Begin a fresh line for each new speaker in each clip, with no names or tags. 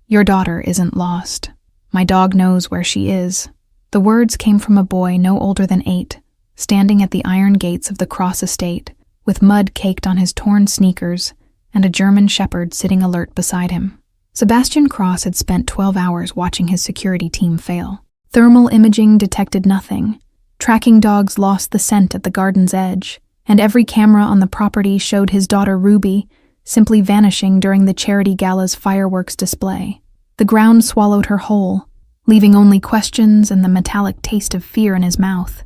Your daughter isn't lost. My dog knows where she is." The words came from a boy no older than 8, standing at the iron gates of the Cross estate, with mud caked on his torn sneakers and a German shepherd sitting alert beside him. Sebastian Cross had spent 12 hours watching his security team fail. Thermal imaging detected nothing. Tracking dogs lost the scent at the garden's edge, and every camera on the property showed his daughter Ruby simply vanishing during the charity gala's fireworks display. The ground swallowed her whole, leaving only questions and the metallic taste of fear in his mouth.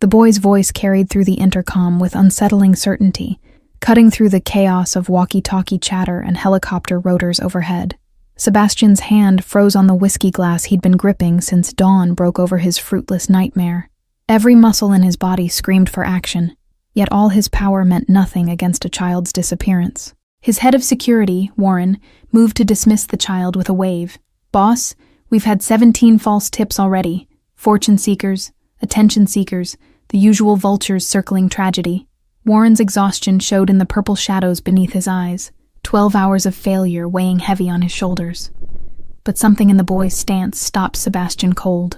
The boy's voice carried through the intercom with unsettling certainty, cutting through the chaos of walkie-talkie chatter and helicopter rotors overhead. Sebastian's hand froze on the whiskey glass he'd been gripping since dawn broke over his fruitless nightmare. Every muscle in his body screamed for action, yet all his power meant nothing against a child's disappearance. His head of security, Warren, moved to dismiss the child with a wave. "Boss, we've had 17 false tips already. Fortune seekers, attention seekers, the usual vultures circling tragedy." Warren's exhaustion showed in the purple shadows beneath his eyes, 12 hours of failure weighing heavy on his shoulders. But something in the boy's stance stopped Sebastian cold.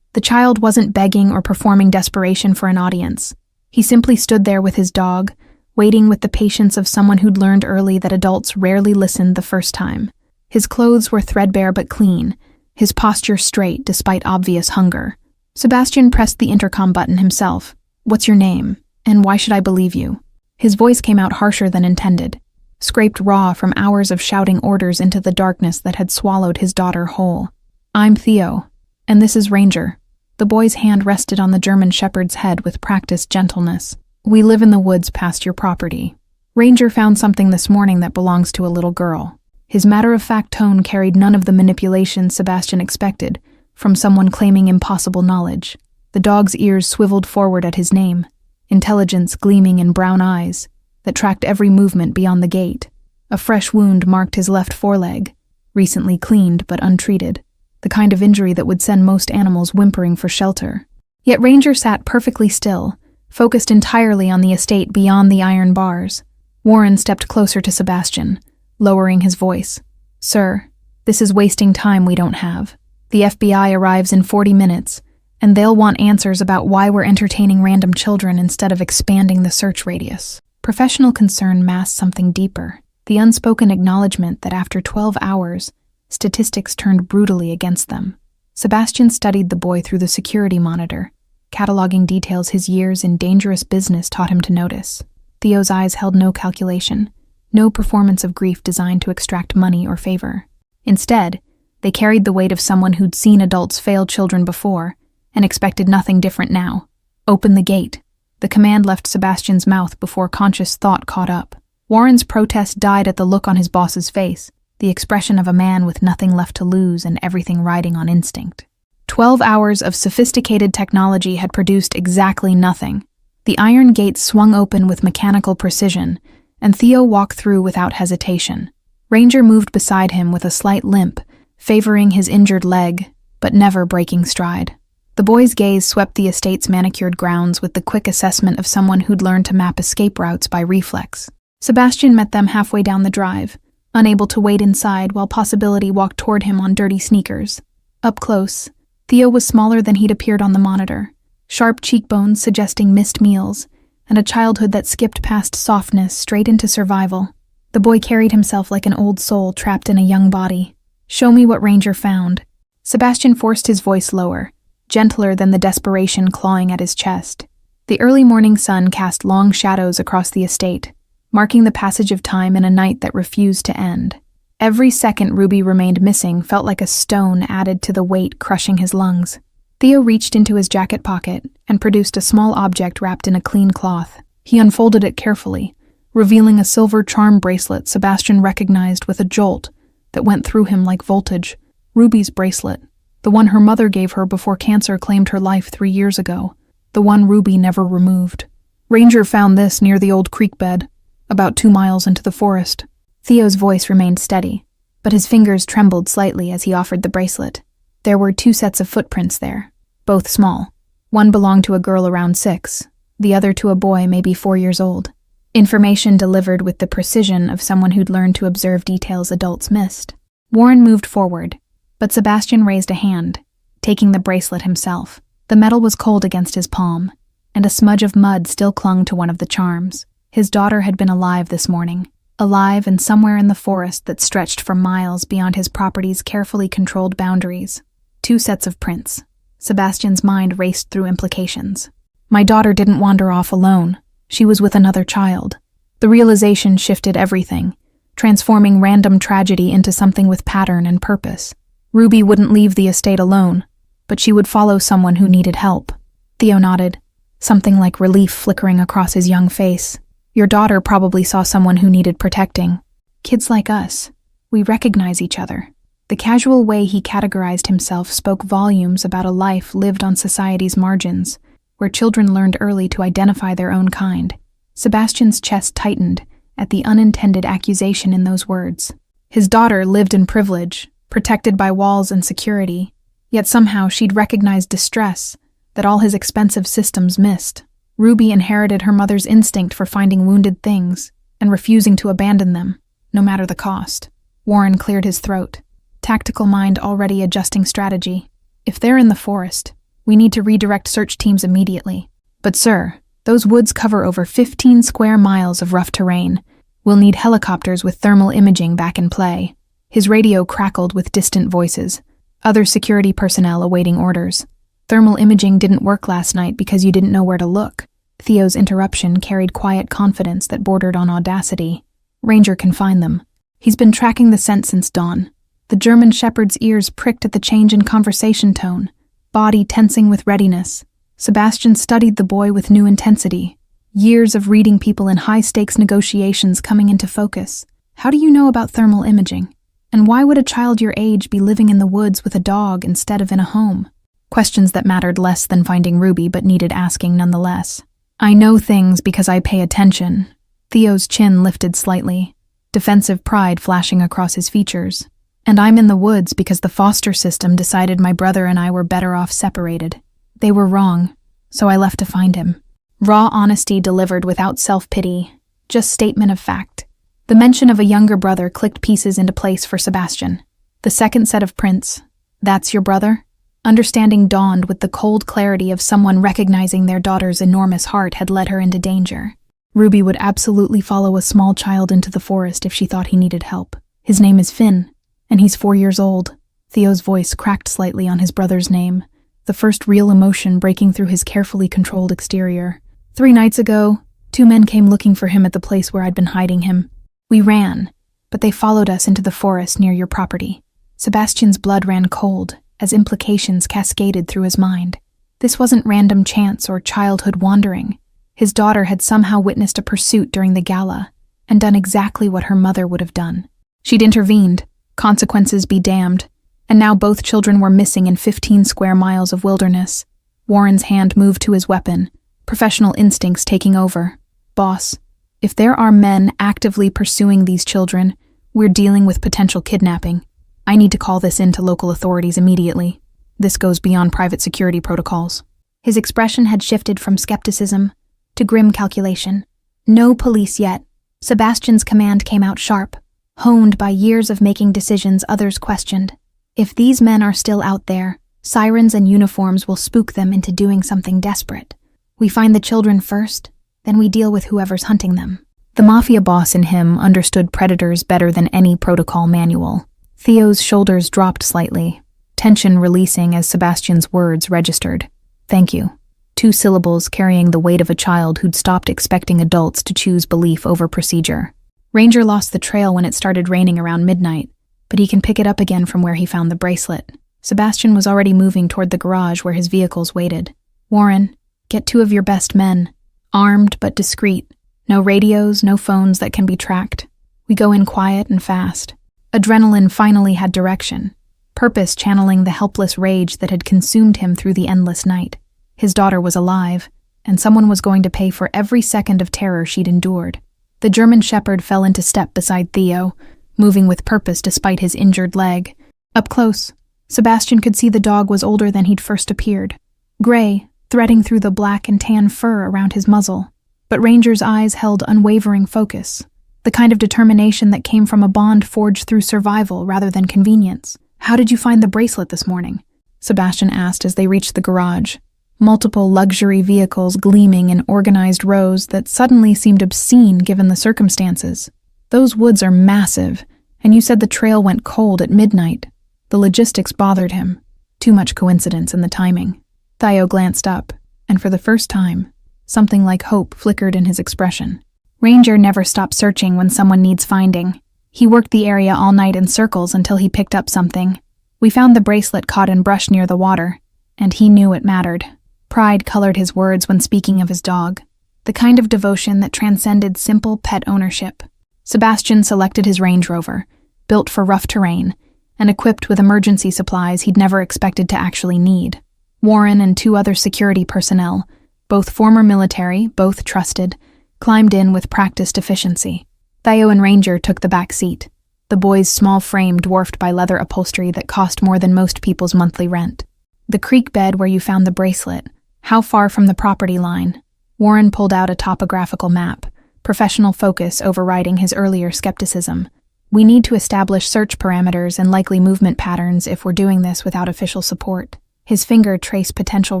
The child wasn't begging or performing desperation for an audience. He simply stood there with his dog, waiting with the patience of someone who'd learned early that adults rarely listened the first time. His clothes were threadbare but clean, his posture straight despite obvious hunger. Sebastian pressed the intercom button himself. "What's your name? And why should I believe you?" His voice came out harsher than intended, scraped raw from hours of shouting orders into the darkness that had swallowed his daughter whole. "I'm Theo, and this is Ranger." The boy's hand rested on the German shepherd's head with practiced gentleness. "We live in the woods past your property. Ranger found something this morning that belongs to a little girl." His matter-of-fact tone carried none of the manipulation Sebastian expected from someone claiming impossible knowledge. The dog's ears swiveled forward at his name, intelligence gleaming in brown eyes that tracked every movement beyond the gate. A fresh wound marked his left foreleg, recently cleaned but untreated, the kind of injury that would send most animals whimpering for shelter. Yet Ranger sat perfectly still, focused entirely on the estate beyond the iron bars. Warren stepped closer to Sebastian, lowering his voice. "Sir, this is wasting time we don't have. The FBI arrives in 40 minutes, and they'll want answers about why we're entertaining random children instead of expanding the search radius." Professional concern masked something deeper, the unspoken acknowledgement that after 12 hours, statistics turned brutally against them. Sebastian studied the boy through the security monitor, cataloging details his years in dangerous business taught him to notice. Theo's eyes held no calculation, no performance of grief designed to extract money or favor. Instead, they carried the weight of someone who'd seen adults fail children before and expected nothing different now. "Open the gate." The command left Sebastian's mouth before conscious thought caught up. Warren's protest died at the look on his boss's face, the expression of a man with nothing left to lose and everything riding on instinct. 12 hours of sophisticated technology had produced exactly nothing. The iron gate swung open with mechanical precision, and Theo walked through without hesitation. Ranger moved beside him with a slight limp, favoring his injured leg, but never breaking stride. The boy's gaze swept the estate's manicured grounds with the quick assessment of someone who'd learned to map escape routes by reflex. Sebastian met them halfway down the drive, unable to wait inside while possibility walked toward him on dirty sneakers. Up close, Theo was smaller than he'd appeared on the monitor, sharp cheekbones suggesting missed meals, and a childhood that skipped past softness straight into survival. The boy carried himself like an old soul trapped in a young body. "Show me what Ranger found." Sebastian forced his voice lower, gentler than the desperation clawing at his chest. The early morning sun cast long shadows across the estate, marking the passage of time in a night that refused to end. Every second Ruby remained missing felt like a stone added to the weight crushing his lungs. Theo reached into his jacket pocket and produced a small object wrapped in a clean cloth. He unfolded it carefully, revealing a silver charm bracelet Sebastian recognized with a jolt that went through him like voltage. Ruby's bracelet, the one her mother gave her before cancer claimed her life 3 years ago, the one Ruby never removed. "Ranger found this near the old creek bed, about 2 miles into the forest." Theo's voice remained steady, but his fingers trembled slightly as he offered the bracelet. There were 2 sets of footprints there, both small. One belonged to a girl around 6, the other to a boy maybe 4 years old. Information delivered with the precision of someone who'd learned to observe details adults missed. Warren moved forward, but Sebastian raised a hand, taking the bracelet himself. The metal was cold against his palm, and a smudge of mud still clung to one of the charms. His daughter had been alive this morning, alive and somewhere in the forest that stretched for miles beyond his property's carefully controlled boundaries. 2 sets of prints. Sebastian's mind raced through implications. My daughter didn't wander off alone. She was with another child. The realization shifted everything, transforming random tragedy into something with pattern and purpose. Ruby wouldn't leave the estate alone, but she would follow someone who needed help. Theo nodded, something like relief flickering across his young face. Your daughter probably saw someone who needed protecting. Kids like us, we recognize each other. The casual way he categorized himself spoke volumes about a life lived on society's margins, where children learned early to identify their own kind. Sebastian's chest tightened at the unintended accusation in those words. His daughter lived in privilege, protected by walls and security, yet somehow she'd recognized distress that all his expensive systems missed. Ruby inherited her mother's instinct for finding wounded things and refusing to abandon them, no matter the cost. Warren cleared his throat, tactical mind already adjusting strategy. If they're in the forest, we need to redirect search teams immediately. But sir, those woods cover over 15 square miles of rough terrain. We'll need helicopters with thermal imaging back in play. His radio crackled with distant voices, other security personnel awaiting orders. Thermal imaging didn't work last night because you didn't know where to look. Theo's interruption carried quiet confidence that bordered on audacity. Ranger can find them. He's been tracking the scent since dawn. The German shepherd's ears pricked at the change in conversation tone, body tensing with readiness. Sebastian studied the boy with new intensity, years of reading people in high-stakes negotiations coming into focus. How do you know about thermal imaging? And why would a child your age be living in the woods with a dog instead of in a home? Questions that mattered less than finding Ruby but needed asking nonetheless. I know things because I pay attention. Theo's chin lifted slightly, defensive pride flashing across his features. And I'm in the woods because the foster system decided my brother and I were better off separated. They were wrong, so I left to find him. Raw honesty delivered without self-pity, just statement of fact. The mention of a younger brother clicked pieces into place for Sebastian. The second set of prints, that's your brother? Understanding dawned with the cold clarity of someone recognizing their daughter's enormous heart had led her into danger. Ruby would absolutely follow a small child into the forest if she thought he needed help. His name is Finn, and he's 4 years old. Theo's voice cracked slightly on his brother's name, the first real emotion breaking through his carefully controlled exterior. 3 nights ago, 2 men came looking for him at the place where I'd been hiding him. We ran, but they followed us into the forest near your property. Sebastian's blood ran cold as implications cascaded through his mind. This wasn't random chance or childhood wandering. His daughter had somehow witnessed a pursuit during the gala and done exactly what her mother would have done. She'd intervened, consequences be damned, and now both children were missing in 15 square miles of wilderness. Warren's hand moved to his weapon, professional instincts taking over. Boss, if there are men actively pursuing these children, we're dealing with potential kidnapping. I need to call this in to local authorities immediately. This goes beyond private security protocols. His expression had shifted from skepticism to grim calculation. No police yet. Sebastian's command came out sharp, honed by years of making decisions others questioned. If these men are still out there, sirens and uniforms will spook them into doing something desperate. We find the children first, then we deal with whoever's hunting them. The Mafia boss in him understood predators better than any protocol manual. Theo's shoulders dropped slightly, tension releasing as Sebastian's words registered. Thank you. 2 syllables carrying the weight of a child who'd stopped expecting adults to choose belief over procedure. Ranger lost the trail when it started raining around midnight, but he can pick it up again from where he found the bracelet. Sebastian was already moving toward the garage where his vehicles waited. Warren, get 2 of your best men. Armed but discreet. No radios, no phones that can be tracked. We go in quiet and fast. Adrenaline finally had direction, purpose channeling the helpless rage that had consumed him through the endless night. His daughter was alive, and someone was going to pay for every second of terror she'd endured. The German shepherd fell into step beside Theo, moving with purpose despite his injured leg. Up close, Sebastian could see the dog was older than he'd first appeared, gray, threading through the black and tan fur around his muzzle. But Ranger's eyes held unwavering focus, The kind of determination that came from a bond forged through survival rather than convenience. "How did you find the bracelet this morning?" Sebastian asked as they reached the garage. Multiple luxury vehicles gleaming in organized rows that suddenly seemed obscene given the circumstances. "Those woods are massive, and you said the trail went cold at midnight." The logistics bothered him. Too much coincidence in the timing. Theo glanced up, and for the first time, something like hope flickered in his expression. "Ranger never stops searching when someone needs finding. He worked the area all night in circles until he picked up something. We found the bracelet caught in brush near the water, and he knew it mattered." Pride colored his words when speaking of his dog, the kind of devotion that transcended simple pet ownership. Sebastian selected his Range Rover, built for rough terrain, and equipped with emergency supplies he'd never expected to actually need. Warren and 2 other security personnel, both former military, both trusted, climbed in with practiced efficiency. Theo and Ranger took the back seat, the boy's small frame dwarfed by leather upholstery that cost more than most people's monthly rent. "The creek bed where you found the bracelet. How far from the property line?" Warren pulled out a topographical map, professional focus overriding his earlier skepticism. "We need to establish search parameters and likely movement patterns if we're doing this without official support." His finger traced potential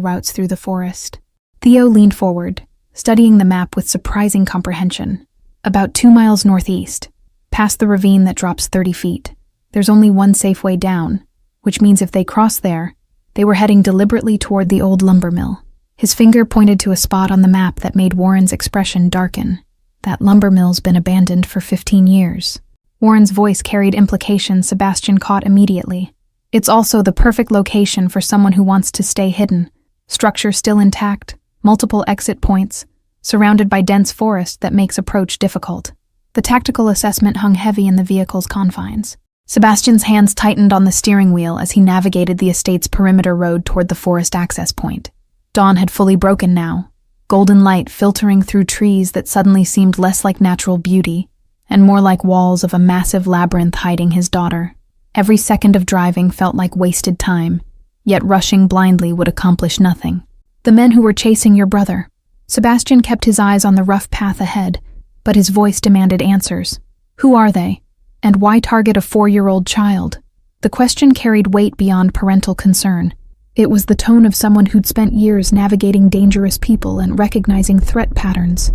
routes through the forest. Theo leaned forward, studying the map with surprising comprehension. "About 2 miles northeast, past the ravine that drops 30 feet. There's only one safe way down, which means if they cross there, they were heading deliberately toward the old lumber mill." His finger pointed to a spot on the map that made Warren's expression darken. "That lumber mill's been abandoned for 15 years. Warren's voice carried implications Sebastian caught immediately. "It's also the perfect location for someone who wants to stay hidden. Structure still intact, multiple exit points, surrounded by dense forest that makes approach difficult." The tactical assessment hung heavy in the vehicle's confines. Sebastian's hands tightened on the steering wheel as he navigated the estate's perimeter road toward the forest access point. Dawn had fully broken now, golden light filtering through trees that suddenly seemed less like natural beauty and more like walls of a massive labyrinth hiding his daughter. Every second of driving felt like wasted time, yet rushing blindly would accomplish nothing. "The men who were chasing your brother." Sebastian kept his eyes on the rough path ahead, but his voice demanded answers. "Who are they? And why target a 4-year-old child?" The question carried weight beyond parental concern. It was the tone of someone who'd spent years navigating dangerous people and recognizing threat patterns.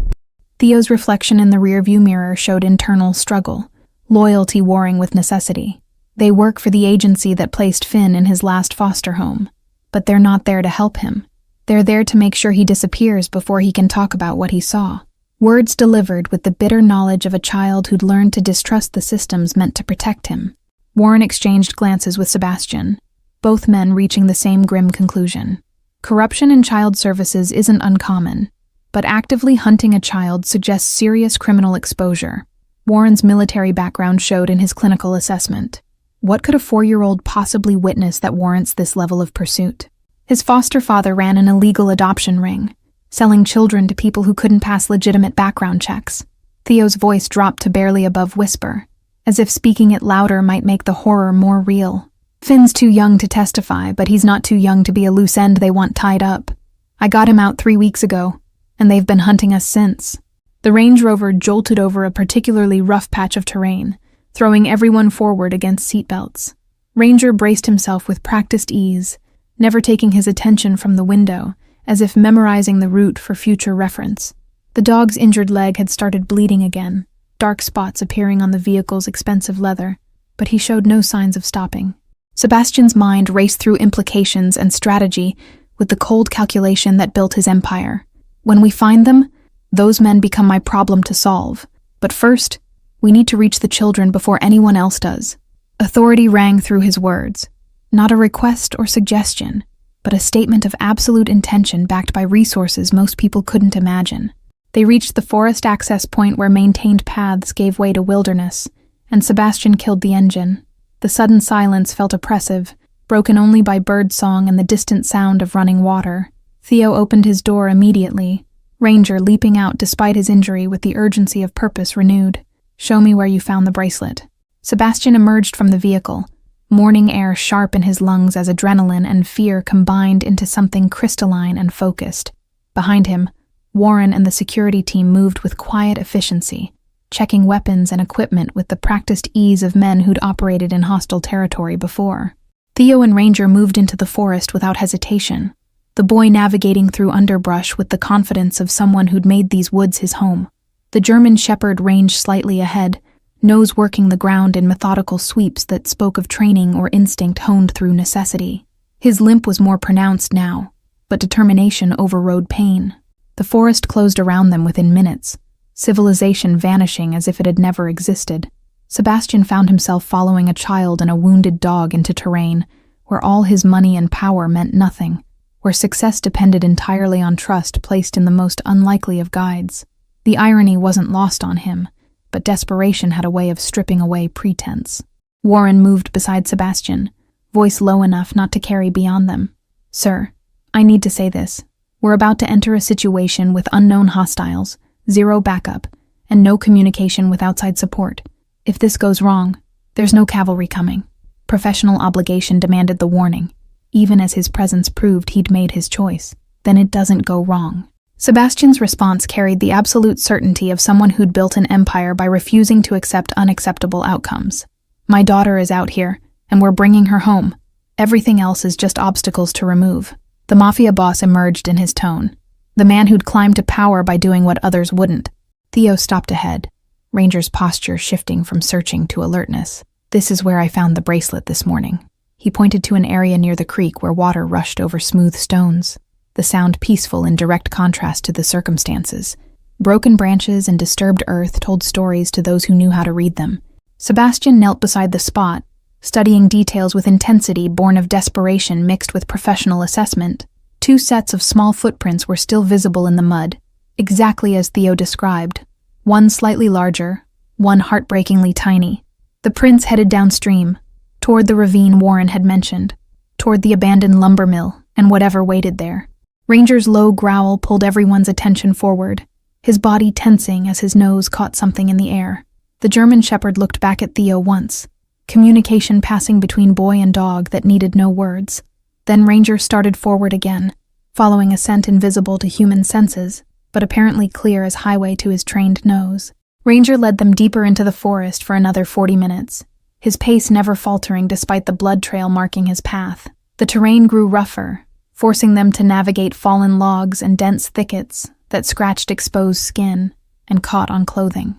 Theo's reflection in the rearview mirror showed internal struggle, loyalty warring with necessity. They work for the agency that placed Finn in his last foster home, but they're not there to help him. They're there to make sure he disappears before he can talk about what he saw. Words delivered with the bitter knowledge of a child who'd learned to distrust the systems meant to protect him. Warren exchanged glances with Sebastian, both men reaching the same grim conclusion. Corruption in child services isn't uncommon, but actively hunting a child suggests serious criminal exposure. Warren's military background showed in his clinical assessment. What could a 4-year-old possibly witness that warrants this level of pursuit? His foster father ran an illegal adoption ring, selling children to people who couldn't pass legitimate background checks. Theo's voice dropped to barely above whisper, as if speaking it louder might make the horror more real. "Finn's too young to testify, but he's not too young to be a loose end they want tied up. I got him out 3 weeks ago, and they've been hunting us since." The Range Rover jolted over a particularly rough patch of terrain, throwing everyone forward against seatbelts. Ranger braced himself with practiced ease, never taking his attention from the window, as if memorizing the route for future reference. The dog's injured leg had started bleeding again, dark spots appearing on the vehicle's expensive leather, but he showed no signs of stopping. Sebastian's mind raced through implications and strategy with the cold calculation that built his empire. "When we find them, those men become my problem to solve. But first, we need to reach the children before anyone else does." Authority rang through his words, not a request or suggestion, but a statement of absolute intention backed by resources most people couldn't imagine. They reached the forest access point where maintained paths gave way to wilderness, and Sebastian killed the engine. The sudden silence felt oppressive, broken only by bird song and the distant sound of running water. Theo opened his door immediately, Ranger leaping out despite his injury with the urgency of purpose renewed. "Show me where you found the bracelet." Sebastian emerged from the vehicle, morning air sharp in his lungs as adrenaline and fear combined into something crystalline and focused. Behind him, Warren and the security team moved with quiet efficiency, checking weapons and equipment with the practiced ease of men who'd operated in hostile territory before. Theo and Ranger moved into the forest without hesitation, the boy navigating through underbrush with the confidence of someone who'd made these woods his home. The German shepherd ranged slightly ahead, nose working the ground in methodical sweeps that spoke of training or instinct honed through necessity. His limp was more pronounced now, but determination overrode pain. The forest closed around them within minutes, civilization vanishing as if it had never existed. Sebastian found himself following a child and a wounded dog into terrain where all his money and power meant nothing, where success depended entirely on trust placed in the most unlikely of guides. The irony wasn't lost on him, but desperation had a way of stripping away pretense. Warren moved beside Sebastian, voice low enough not to carry beyond them. "Sir, I need to say this. We're about to enter a situation with unknown hostiles, zero backup, and no communication with outside support. If this goes wrong, there's no cavalry coming." Professional obligation demanded the warning, even as his presence proved he'd made his choice. Then it doesn't go wrong. Sebastian's response carried the absolute certainty of someone who'd built an empire by refusing to accept unacceptable outcomes. "My daughter is out here, and we're bringing her home. Everything else is just obstacles to remove." The Mafia boss emerged in his tone, the man who'd climbed to power by doing what others wouldn't. Theo stopped ahead, Ranger's posture shifting from searching to alertness. "This is where I found the bracelet this morning." He pointed to an area near the creek where water rushed over smooth stones, the sound peaceful in direct contrast to the circumstances. Broken branches and disturbed earth told stories to those who knew how to read them. Sebastian knelt beside the spot, studying details with intensity born of desperation mixed with professional assessment. 2 sets of small footprints were still visible in the mud, exactly as Theo described. One slightly larger, one heartbreakingly tiny. The prints headed downstream, toward the ravine Warren had mentioned, toward the abandoned lumber mill and whatever waited there. Ranger's low growl pulled everyone's attention forward, his body tensing as his nose caught something in the air. The German shepherd looked back at Theo once, communication passing between boy and dog that needed no words. Then Ranger started forward again, following a scent invisible to human senses, but apparently clear as highway to his trained nose. Ranger led them deeper into the forest for another 40 minutes, his pace never faltering despite the blood trail marking his path. The terrain grew rougher, forcing them to navigate fallen logs and dense thickets that scratched exposed skin and caught on clothing.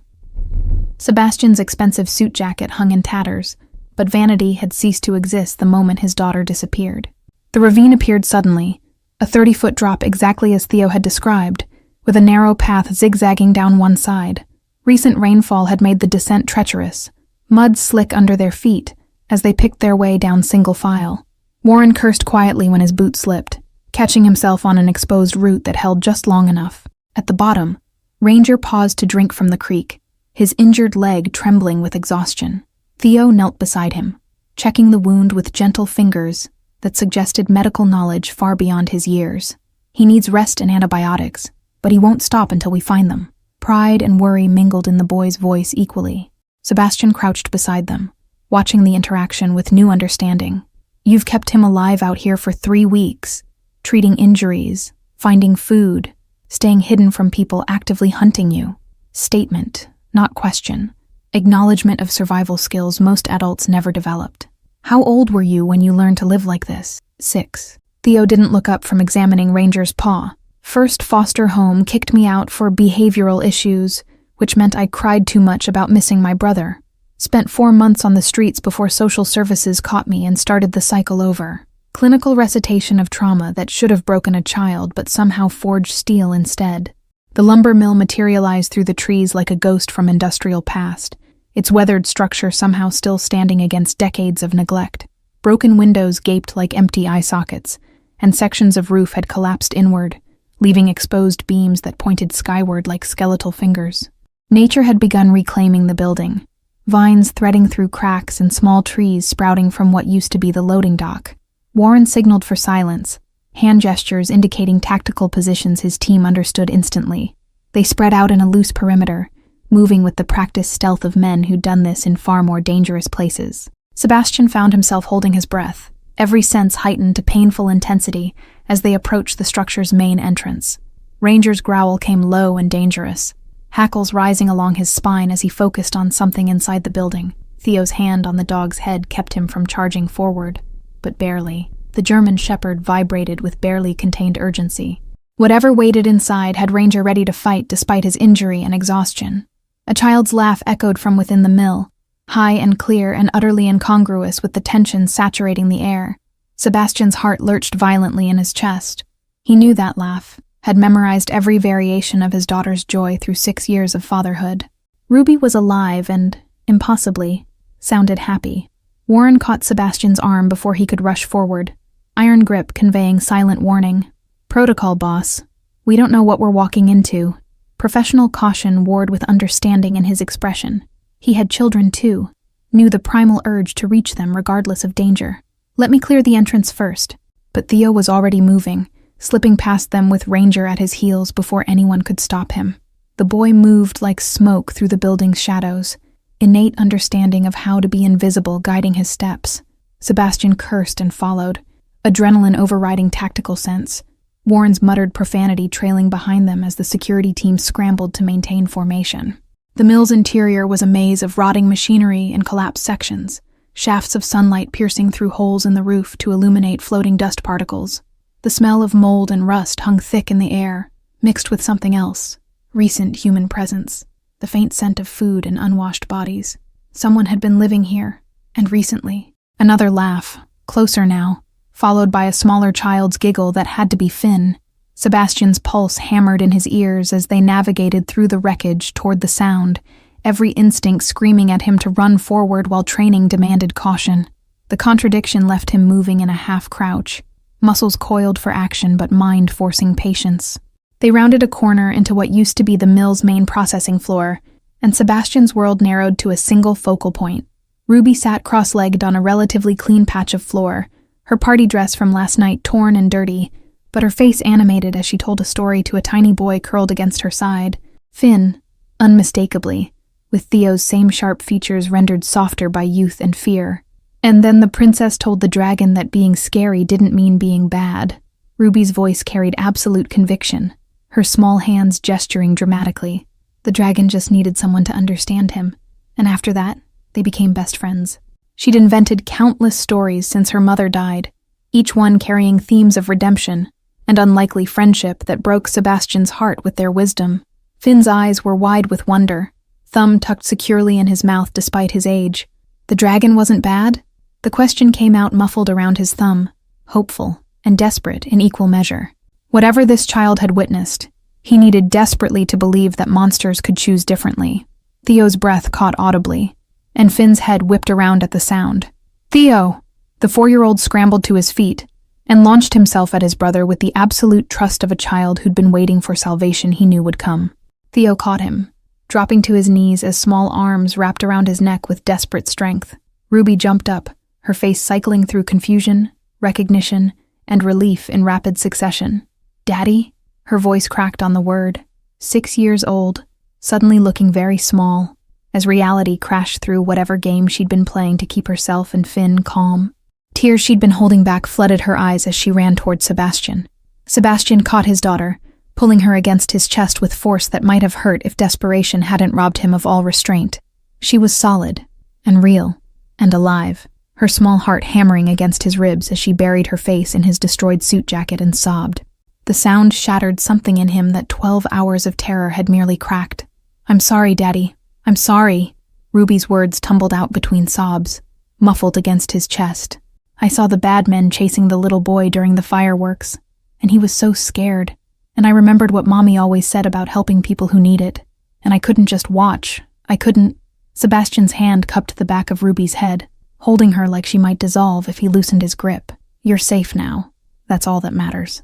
Sebastian's expensive suit jacket hung in tatters, but vanity had ceased to exist the moment his daughter disappeared. The ravine appeared suddenly, a 30-foot drop exactly as Theo had described, with a narrow path zigzagging down one side. Recent rainfall had made the descent treacherous, mud slick under their feet as they picked their way down single file. Warren cursed quietly when his boot slipped, catching himself on an exposed root that held just long enough. At the bottom, Ranger paused to drink from the creek, his injured leg trembling with exhaustion. Theo knelt beside him, checking the wound with gentle fingers that suggested medical knowledge far beyond his years. "He needs rest and antibiotics, but he won't stop until we find them." Pride and worry mingled in the boy's voice equally. Sebastian crouched beside them, watching the interaction with new understanding. "You've kept him alive out here for 3 weeks, treating injuries, finding food, staying hidden from people actively hunting you." Statement, not question. Acknowledgement of survival skills most adults never developed. "How old were you when you learned to live like this?" 6. Theo didn't look up from examining Ranger's paw. "First foster home kicked me out for behavioral issues, which meant I cried too much about missing my brother. Spent 4 months on the streets before social services caught me and started the cycle over." Clinical recitation of trauma that should have broken a child but somehow forged steel instead. The lumber mill materialized through the trees like a ghost from industrial past, its weathered structure somehow still standing against decades of neglect. Broken windows gaped like empty eye sockets, and sections of roof had collapsed inward, leaving exposed beams that pointed skyward like skeletal fingers. Nature had begun reclaiming the building, vines threading through cracks and small trees sprouting from what used to be the loading dock. Warren signaled for silence, hand gestures indicating tactical positions his team understood instantly. They spread out in a loose perimeter, moving with the practiced stealth of men who'd done this in far more dangerous places. Sebastian found himself holding his breath, every sense heightened to painful intensity as they approached the structure's main entrance. Ranger's growl came low and dangerous, hackles rising along his spine as he focused on something inside the building. Theo's hand on the dog's head kept him from charging forward, but barely. The German shepherd vibrated with barely contained urgency. Whatever waited inside had Ranger ready to fight despite his injury and exhaustion. A child's laugh echoed from within the mill, high and clear and utterly incongruous with the tension saturating the air. Sebastian's heart lurched violently in his chest. He knew that laugh, had memorized every variation of his daughter's joy through 6 years of fatherhood. Ruby was alive and, impossibly, sounded happy. Warren caught Sebastian's arm before he could rush forward, iron grip conveying silent warning. "Protocol, boss. We don't know what we're walking into." Professional caution warred with understanding in his expression. He had children too, knew the primal urge to reach them regardless of danger. "Let me clear the entrance first." But Theo was already moving, slipping past them with Ranger at his heels before anyone could stop him. The boy moved like smoke through the building's shadows, innate understanding of how to be invisible guiding his steps. Sebastian cursed and followed, adrenaline overriding tactical sense. Warren's muttered profanity trailing behind them as the security team scrambled to maintain formation. The mill's interior was a maze of rotting machinery and collapsed sections, shafts of sunlight piercing through holes in the roof to illuminate floating dust particles. The smell of mold and rust hung thick in the air, mixed with something else, recent human presence, the faint scent of food and unwashed bodies. Someone had been living here, and recently. Another laugh, closer now, followed by a smaller child's giggle that had to be Finn. Sebastian's pulse hammered in his ears as they navigated through the wreckage toward the sound, every instinct screaming at him to run forward while training demanded caution. The contradiction left him moving in a half-crouch, muscles coiled for action but mind forcing patience. They rounded a corner into what used to be the mill's main processing floor, and Sebastian's world narrowed to a single focal point. Ruby sat cross-legged on a relatively clean patch of floor, her party dress from last night torn and dirty, but her face animated as she told a story to a tiny boy curled against her side. Finn, unmistakably, with Theo's same sharp features rendered softer by youth and fear. And then the princess told the dragon that being scary didn't mean being bad. Ruby's voice carried absolute conviction, her small hands gesturing dramatically. The dragon just needed someone to understand him, and after that, they became best friends. She'd invented countless stories since her mother died, each one carrying themes of redemption and unlikely friendship that broke Sebastian's heart with their wisdom. Finn's eyes were wide with wonder, thumb tucked securely in his mouth despite his age. The dragon wasn't bad? The question came out muffled around his thumb, hopeful and desperate in equal measure. Whatever this child had witnessed, he needed desperately to believe that monsters could choose differently. Theo's breath caught audibly, and Finn's head whipped around at the sound. "Theo!" The 4-year-old scrambled to his feet and launched himself at his brother with the absolute trust of a child who'd been waiting for salvation he knew would come. Theo caught him, dropping to his knees as small arms wrapped around his neck with desperate strength. Ruby jumped up, her face cycling through confusion, recognition, and relief in rapid succession. "Daddy?" Her voice cracked on the word. 6 years old, suddenly looking very small, as reality crashed through whatever game she'd been playing to keep herself and Finn calm. Tears she'd been holding back flooded her eyes as she ran toward Sebastian. Sebastian caught his daughter, pulling her against his chest with force that might have hurt if desperation hadn't robbed him of all restraint. She was solid, and real, and alive, her small heart hammering against his ribs as she buried her face in his destroyed suit jacket and sobbed. The sound shattered something in him that 12 hours of terror had merely cracked. "I'm sorry, Daddy. I'm sorry." Ruby's words tumbled out between sobs, muffled against his chest. "I saw the bad men chasing the little boy during the fireworks, and he was so scared, and I remembered what Mommy always said about helping people who need it, and I couldn't just watch. I couldn't." Sebastian's hand cupped the back of Ruby's head, holding her like she might dissolve if he loosened his grip. "You're safe now. That's all that matters."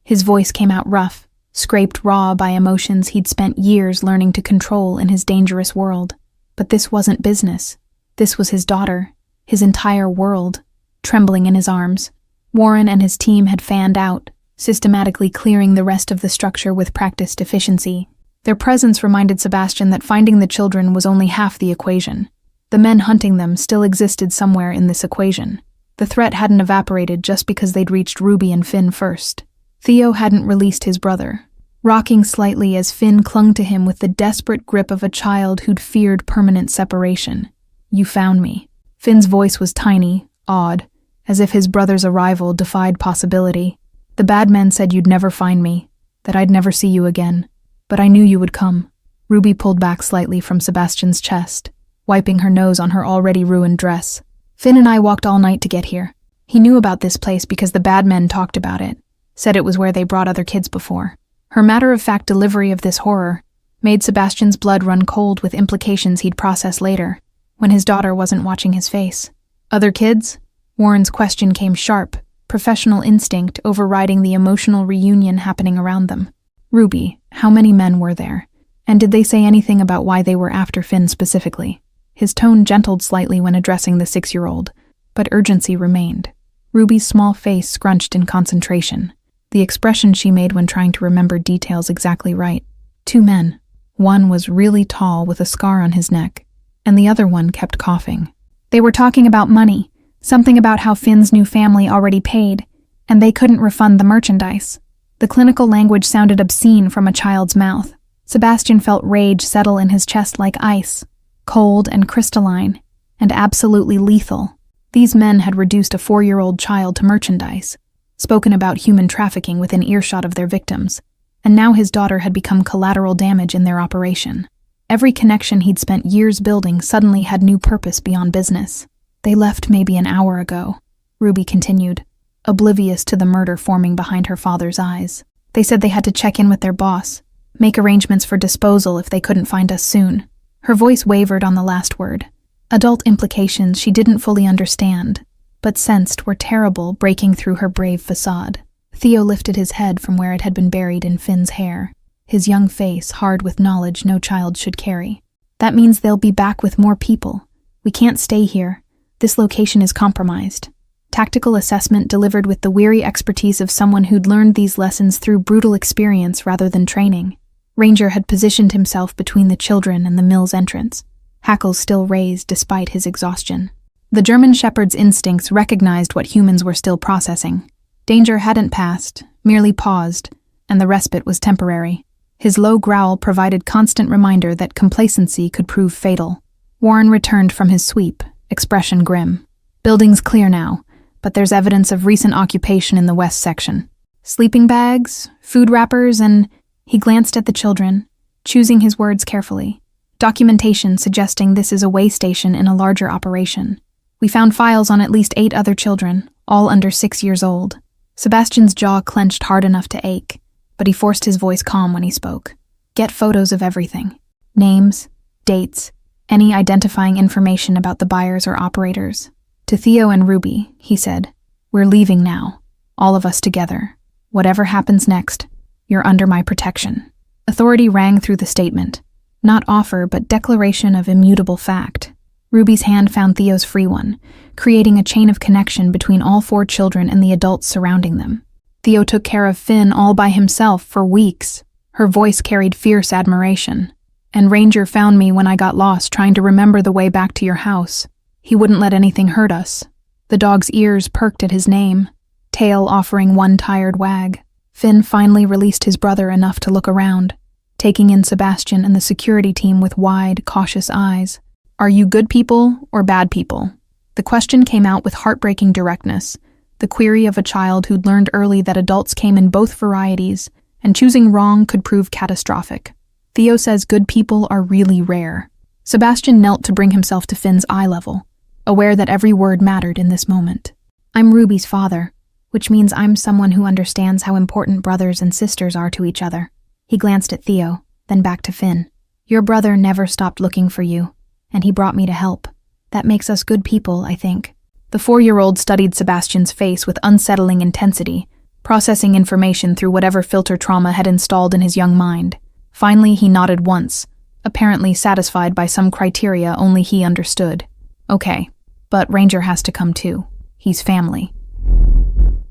His voice came out rough, scraped raw by emotions he'd spent years learning to control in his dangerous world. But this wasn't business. This was his daughter, his entire world, trembling in his arms. Warren and his team had fanned out, systematically clearing the rest of the structure with practiced efficiency. Their presence reminded Sebastian that finding the children was only half the equation. The men hunting them still existed somewhere in this equation. The threat hadn't evaporated just because they'd reached Ruby and Finn first. Theo hadn't released his brother, rocking slightly as Finn clung to him with the desperate grip of a child who'd feared permanent separation. "You found me." Finn's voice was tiny, odd, as if his brother's arrival defied possibility. "The bad men said you'd never find me, that I'd never see you again. But I knew you would come." Ruby pulled back slightly from Sebastian's chest, wiping her nose on her already ruined dress. "Finn and I walked all night to get here. He knew about this place because the bad men talked about it, said it was where they brought other kids before." Her matter-of-fact delivery of this horror made Sebastian's blood run cold with implications he'd process later, when his daughter wasn't watching his face. "Other kids?" Warren's question came sharp, professional instinct overriding the emotional reunion happening around them. "Ruby, how many men were there? And did they say anything about why they were after Finn specifically?" His tone gentled slightly when addressing the 6-year-old, but urgency remained. Ruby's small face scrunched in concentration, the expression she made when trying to remember details exactly right. 2 men. One was really tall with a scar on his neck, and the other one kept coughing. "They were talking about money, something about how Finn's new family already paid, and they couldn't refund the merchandise." The clinical language sounded obscene from a child's mouth. Sebastian felt rage settle in his chest like ice, cold and crystalline, and absolutely lethal. These men had reduced a 4-year-old child to merchandise, spoken about human trafficking within earshot of their victims, and now his daughter had become collateral damage in their operation. Every connection he'd spent years building suddenly had new purpose beyond business. "They left maybe an hour ago," Ruby continued, oblivious to the murder forming behind her father's eyes. "They said they had to check in with their boss, make arrangements for disposal if they couldn't find us soon." Her voice wavered on the last word. Adult implications she didn't fully understand, but sensed were terrible, breaking through her brave facade. Theo lifted his head from where it had been buried in Finn's hair, his young face hard with knowledge no child should carry. "That means they'll be back with more people. We can't stay here. This location is compromised." Tactical assessment delivered with the weary expertise of someone who'd learned these lessons through brutal experience rather than training. Ranger had positioned himself between the children and the mill's entrance, hackles still raised despite his exhaustion. The German shepherd's instincts recognized what humans were still processing. Danger hadn't passed, merely paused, and the respite was temporary. His low growl provided constant reminder that complacency could prove fatal. Warren returned from his sweep, expression grim. "Building's clear now, but there's evidence of recent occupation in the west section. Sleeping bags, food wrappers, and..." He glanced at the children, choosing his words carefully. "Documentation suggesting this is a way station in a larger operation. We found files on at least 8 other children, all under 6 years old." Sebastian's jaw clenched hard enough to ache, but he forced his voice calm when he spoke. "Get photos of everything. Names, dates, any identifying information about the buyers or operators." To Theo and Ruby, he said, "We're leaving now, all of us together. Whatever happens next, you're under my protection." Authority rang through the statement. Not offer, but declaration of immutable fact. Ruby's hand found Theo's free one, creating a chain of connection between all 4 children and the adults surrounding them. Theo took care of Finn all by himself for weeks. Her voice carried fierce admiration. "And Ranger found me when I got lost trying to remember the way back to your house. He wouldn't let anything hurt us." The dog's ears perked at his name, tail offering one tired wag. Finn finally released his brother enough to look around, taking in Sebastian and the security team with wide, cautious eyes. "Are you good people or bad people?" The question came out with heartbreaking directness, the query of a child who'd learned early that adults came in both varieties, and choosing wrong could prove catastrophic. Theo says good people are really rare. Sebastian knelt to bring himself to Finn's eye level, aware that every word mattered in this moment. "I'm Ruby's father, which means I'm someone who understands how important brothers and sisters are to each other." He glanced at Theo, then back to Finn. "Your brother never stopped looking for you, and he brought me to help. That makes us good people, I think." The 4-year-old studied Sebastian's face with unsettling intensity, processing information through whatever filter trauma had installed in his young mind. Finally, he nodded once, apparently satisfied by some criteria only he understood. "Okay, but Ranger has to come too. He's family."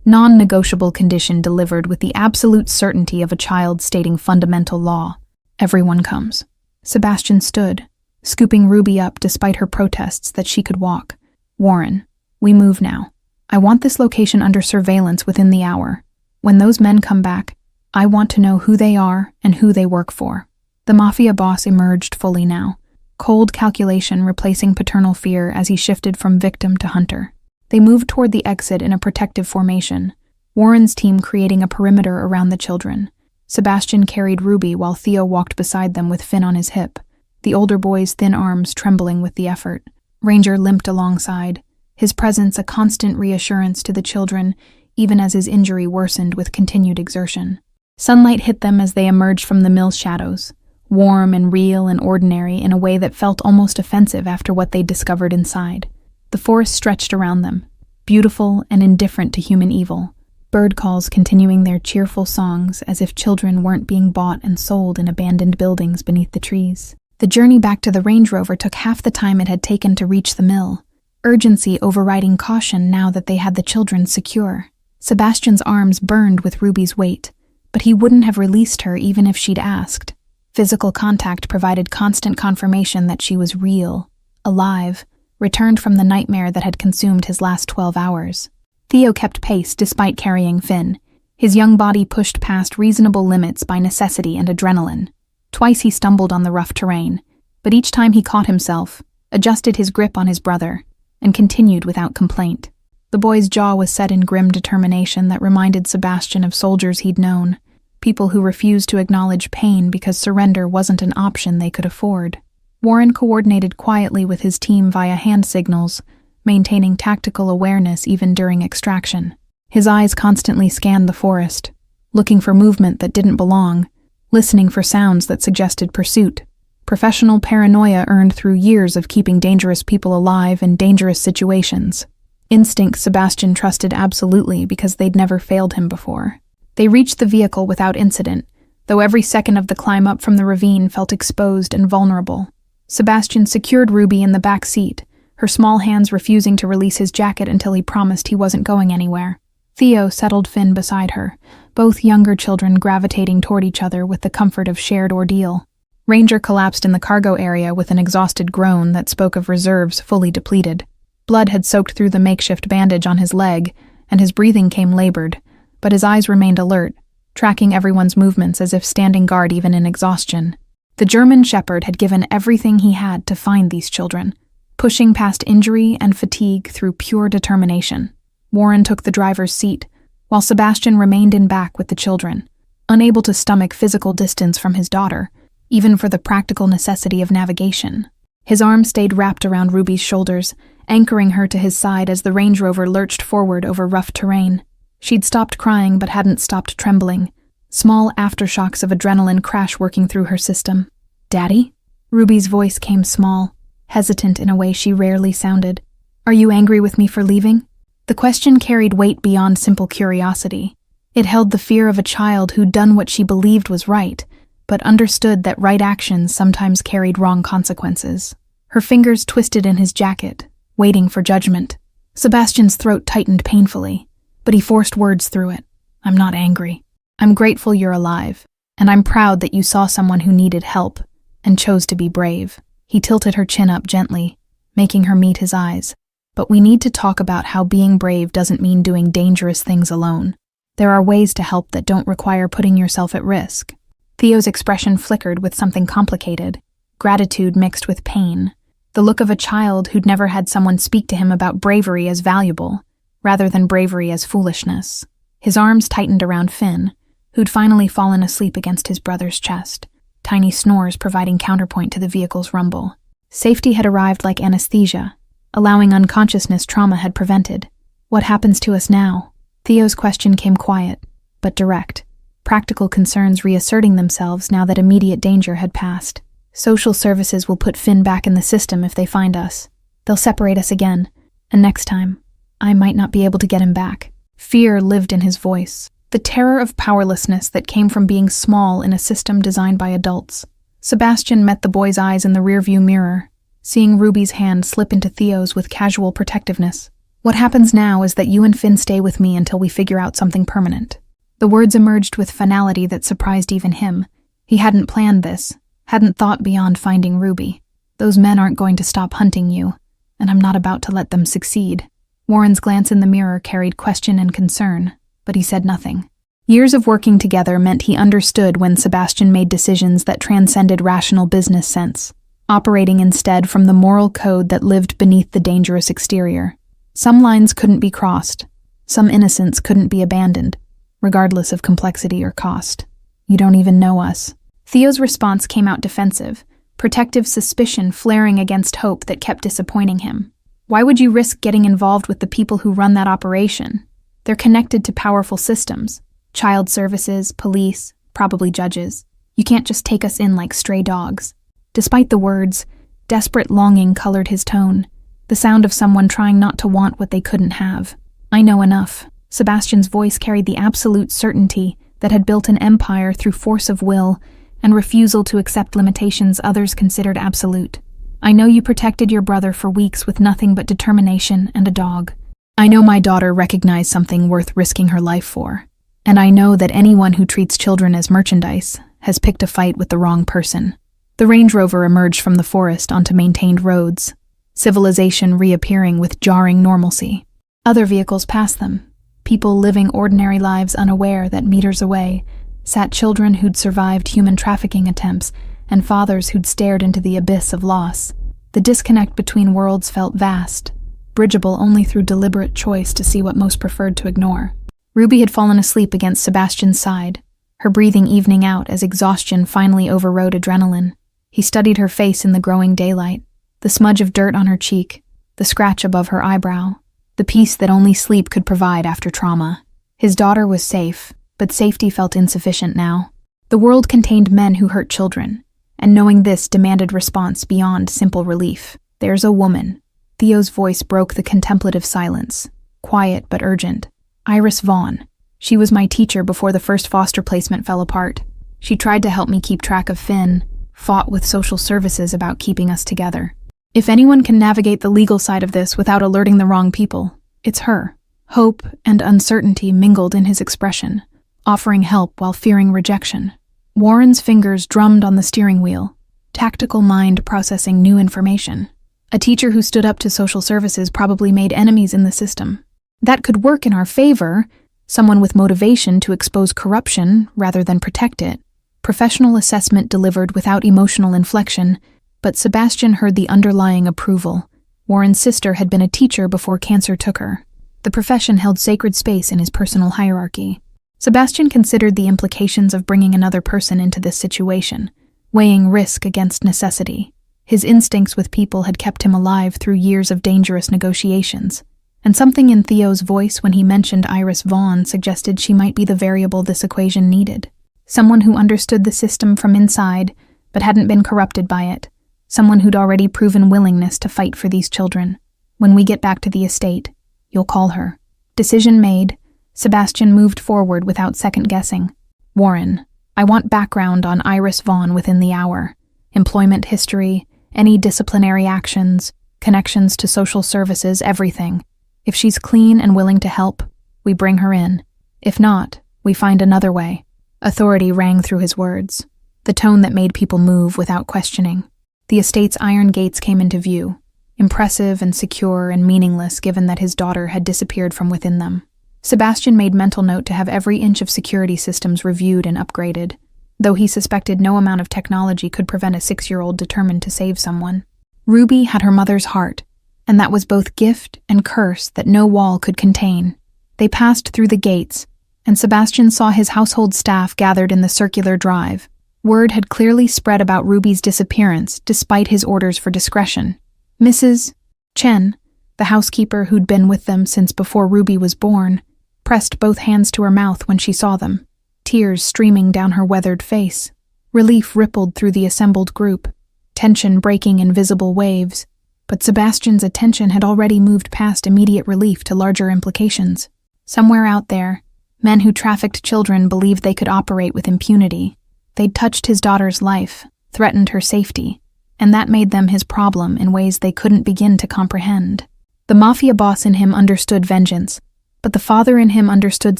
Non-negotiable condition delivered with the absolute certainty of a child stating fundamental law. "Everyone comes." Sebastian stood, scooping Ruby up despite her protests that she could walk. "Warren, we move now. I want this location under surveillance within the hour. When those men come back, I want to know who they are and who they work for. The Mafia boss emerged fully now, cold calculation replacing paternal fear as he shifted from victim to hunter. They moved toward the exit in a protective formation, Warren's team creating a perimeter around the children. Sebastian carried Ruby while Theo walked beside them with Finn on his hip, the older boy's thin arms trembling with the effort. Ranger limped alongside, his presence a constant reassurance to the children, even as his injury worsened with continued exertion. Sunlight hit them as they emerged from the mill's shadows, warm and real and ordinary in a way that felt almost offensive after what they'd discovered inside. The forest stretched around them, beautiful and indifferent to human evil, bird calls continuing their cheerful songs as if children weren't being bought and sold in abandoned buildings beneath the trees. The journey back to the Range Rover took half the time it had taken to reach the mill, urgency overriding caution now that they had the children secure. Sebastian's arms burned with Ruby's weight, but he wouldn't have released her even if she'd asked. Physical contact provided constant confirmation that she was real, alive, returned from the nightmare that had consumed his last 12 hours. Theo kept pace despite carrying Finn, his young body pushed past reasonable limits by necessity and adrenaline. Twice he stumbled on the rough terrain, but each time he caught himself, adjusted his grip on his brother, and continued without complaint. The boy's jaw was set in grim determination that reminded Sebastian of soldiers he'd known, people who refused to acknowledge pain because surrender wasn't an option they could afford. Warren coordinated quietly with his team via hand signals, maintaining tactical awareness even during extraction. His eyes constantly scanned the forest, looking for movement that didn't belong, listening for sounds that suggested pursuit. Professional paranoia earned through years of keeping dangerous people alive in dangerous situations. Instincts Sebastian trusted absolutely because they'd never failed him before. They reached the vehicle without incident, though every second of the climb up from the ravine felt exposed and vulnerable. Sebastian secured Ruby in the back seat, her small hands refusing to release his jacket until he promised he wasn't going anywhere. Theo settled Finn beside her, both younger children gravitating toward each other with the comfort of shared ordeal. Ranger collapsed in the cargo area with an exhausted groan that spoke of reserves fully depleted. Blood had soaked through the makeshift bandage on his leg, and his breathing came labored, but his eyes remained alert, tracking everyone's movements as if standing guard even in exhaustion. The German shepherd had given everything he had to find these children, pushing past injury and fatigue through pure determination. Warren took the driver's seat, while Sebastian remained in back with the children, unable to stomach physical distance from his daughter, even for the practical necessity of navigation. His arm stayed wrapped around Ruby's shoulders, anchoring her to his side as the Range Rover lurched forward over rough terrain. She'd stopped crying but hadn't stopped trembling, small aftershocks of adrenaline crash working through her system. "Daddy?" Ruby's voice came small, hesitant in a way she rarely sounded. "Are you angry with me for leaving?" The question carried weight beyond simple curiosity. It held the fear of a child who'd done what she believed was right, but understood that right actions sometimes carried wrong consequences. Her fingers twisted in his jacket, waiting for judgment. Sebastian's throat tightened painfully, but he forced words through it. "I'm not angry. I'm grateful you're alive, and I'm proud that you saw someone who needed help and chose to be brave." He tilted her chin up gently, making her meet his eyes. "But we need to talk about how being brave doesn't mean doing dangerous things alone. There are ways to help that don't require putting yourself at risk." Theo's expression flickered with something complicated, gratitude mixed with pain, the look of a child who'd never had someone speak to him about bravery as valuable, rather than bravery as foolishness. His arms tightened around Finn, who'd finally fallen asleep against his brother's chest, tiny snores providing counterpoint to the vehicle's rumble. Safety had arrived like anesthesia, allowing unconsciousness trauma had prevented. "What happens to us now?" Theo's question came quiet, but direct, practical concerns reasserting themselves now that immediate danger had passed. "Social services will put Finn back in the system if they find us. They'll separate us again, and next time, I might not be able to get him back." Fear lived in his voice, the terror of powerlessness that came from being small in a system designed by adults. Sebastian met the boy's eyes in the rearview mirror, seeing Ruby's hand slip into Theo's with casual protectiveness. "What happens now is that you and Finn stay with me until we figure out something permanent." The words emerged with finality that surprised even him. He hadn't planned this, hadn't thought beyond finding Ruby. "Those men aren't going to stop hunting you, and I'm not about to let them succeed." Warren's glance in the mirror carried question and concern, but he said nothing. Years of working together meant he understood when Sebastian made decisions that transcended rational business sense, operating instead from the moral code that lived beneath the dangerous exterior. Some lines couldn't be crossed. Some innocence couldn't be abandoned, regardless of complexity or cost. You don't even know us. Theo's response came out defensive, protective suspicion flaring against hope that kept disappointing him. Why would you risk getting involved with the people who run that operation? They're connected to powerful systems. Child services, police, probably judges. You can't just take us in like stray dogs. Despite the words, desperate longing colored his tone, the sound of someone trying not to want what they couldn't have. I know enough. Sebastian's voice carried the absolute certainty that had built an empire through force of will and refusal to accept limitations others considered absolute. I know you protected your brother for weeks with nothing but determination and a dog. I know my daughter recognized something worth risking her life for. And I know that anyone who treats children as merchandise has picked a fight with the wrong person. The Range Rover emerged from the forest onto maintained roads, civilization reappearing with jarring normalcy. Other vehicles passed them, people living ordinary lives unaware that meters away sat children who'd survived human trafficking attempts and fathers who'd stared into the abyss of loss. The disconnect between worlds felt vast, bridgeable only through deliberate choice to see what most preferred to ignore. Ruby had fallen asleep against Sebastian's side, her breathing evening out as exhaustion finally overrode adrenaline. He studied her face in the growing daylight, the smudge of dirt on her cheek, the scratch above her eyebrow, the peace that only sleep could provide after trauma. His daughter was safe, but safety felt insufficient now. The world contained men who hurt children, and knowing this demanded response beyond simple relief. There's a woman. Theo's voice broke the contemplative silence, quiet but urgent. Iris Vaughn. She was my teacher before the first foster placement fell apart. She tried to help me keep track of Finn, fought with social services about keeping us together. If anyone can navigate the legal side of this without alerting the wrong people, it's her. Hope and uncertainty mingled in his expression, offering help while fearing rejection. Warren's fingers drummed on the steering wheel, tactical mind processing new information. A teacher who stood up to social services probably made enemies in the system. That could work in our favor, someone with motivation to expose corruption rather than protect it. Professional assessment delivered without emotional inflection, but Sebastian heard the underlying approval. Warren's sister had been a teacher before cancer took her. The profession held sacred space in his personal hierarchy. Sebastian considered the implications of bringing another person into this situation, weighing risk against necessity. His instincts with people had kept him alive through years of dangerous negotiations. And something in Theo's voice when he mentioned Iris Vaughn suggested she might be the variable this equation needed. Someone who understood the system from inside, but hadn't been corrupted by it. Someone who'd already proven willingness to fight for these children. When we get back to the estate, you'll call her. Decision made, Sebastian moved forward without second-guessing. Warren, I want background on Iris Vaughn within the hour. Employment history, any disciplinary actions, connections to social services, everything. If she's clean and willing to help, we bring her in. If not, we find another way. Authority rang through his words, the tone that made people move without questioning. The estate's iron gates came into view, impressive and secure and meaningless given that his daughter had disappeared from within them. Sebastian made mental note to have every inch of security systems reviewed and upgraded, though he suspected no amount of technology could prevent a 6-year-old determined to save someone. Ruby had her mother's heart, and that was both gift and curse that no wall could contain. They passed through the gates, and Sebastian saw his household staff gathered in the circular drive. Word had clearly spread about Ruby's disappearance, despite his orders for discretion. Mrs. Chen, the housekeeper who'd been with them since before Ruby was born, pressed both hands to her mouth when she saw them, tears streaming down her weathered face. Relief rippled through the assembled group, tension breaking in visible waves. But Sebastian's attention had already moved past immediate relief to larger implications. Somewhere out there, men who trafficked children believed they could operate with impunity. They'd touched his daughter's life, threatened her safety, and that made them his problem in ways they couldn't begin to comprehend. The Mafia boss in him understood vengeance, but the father in him understood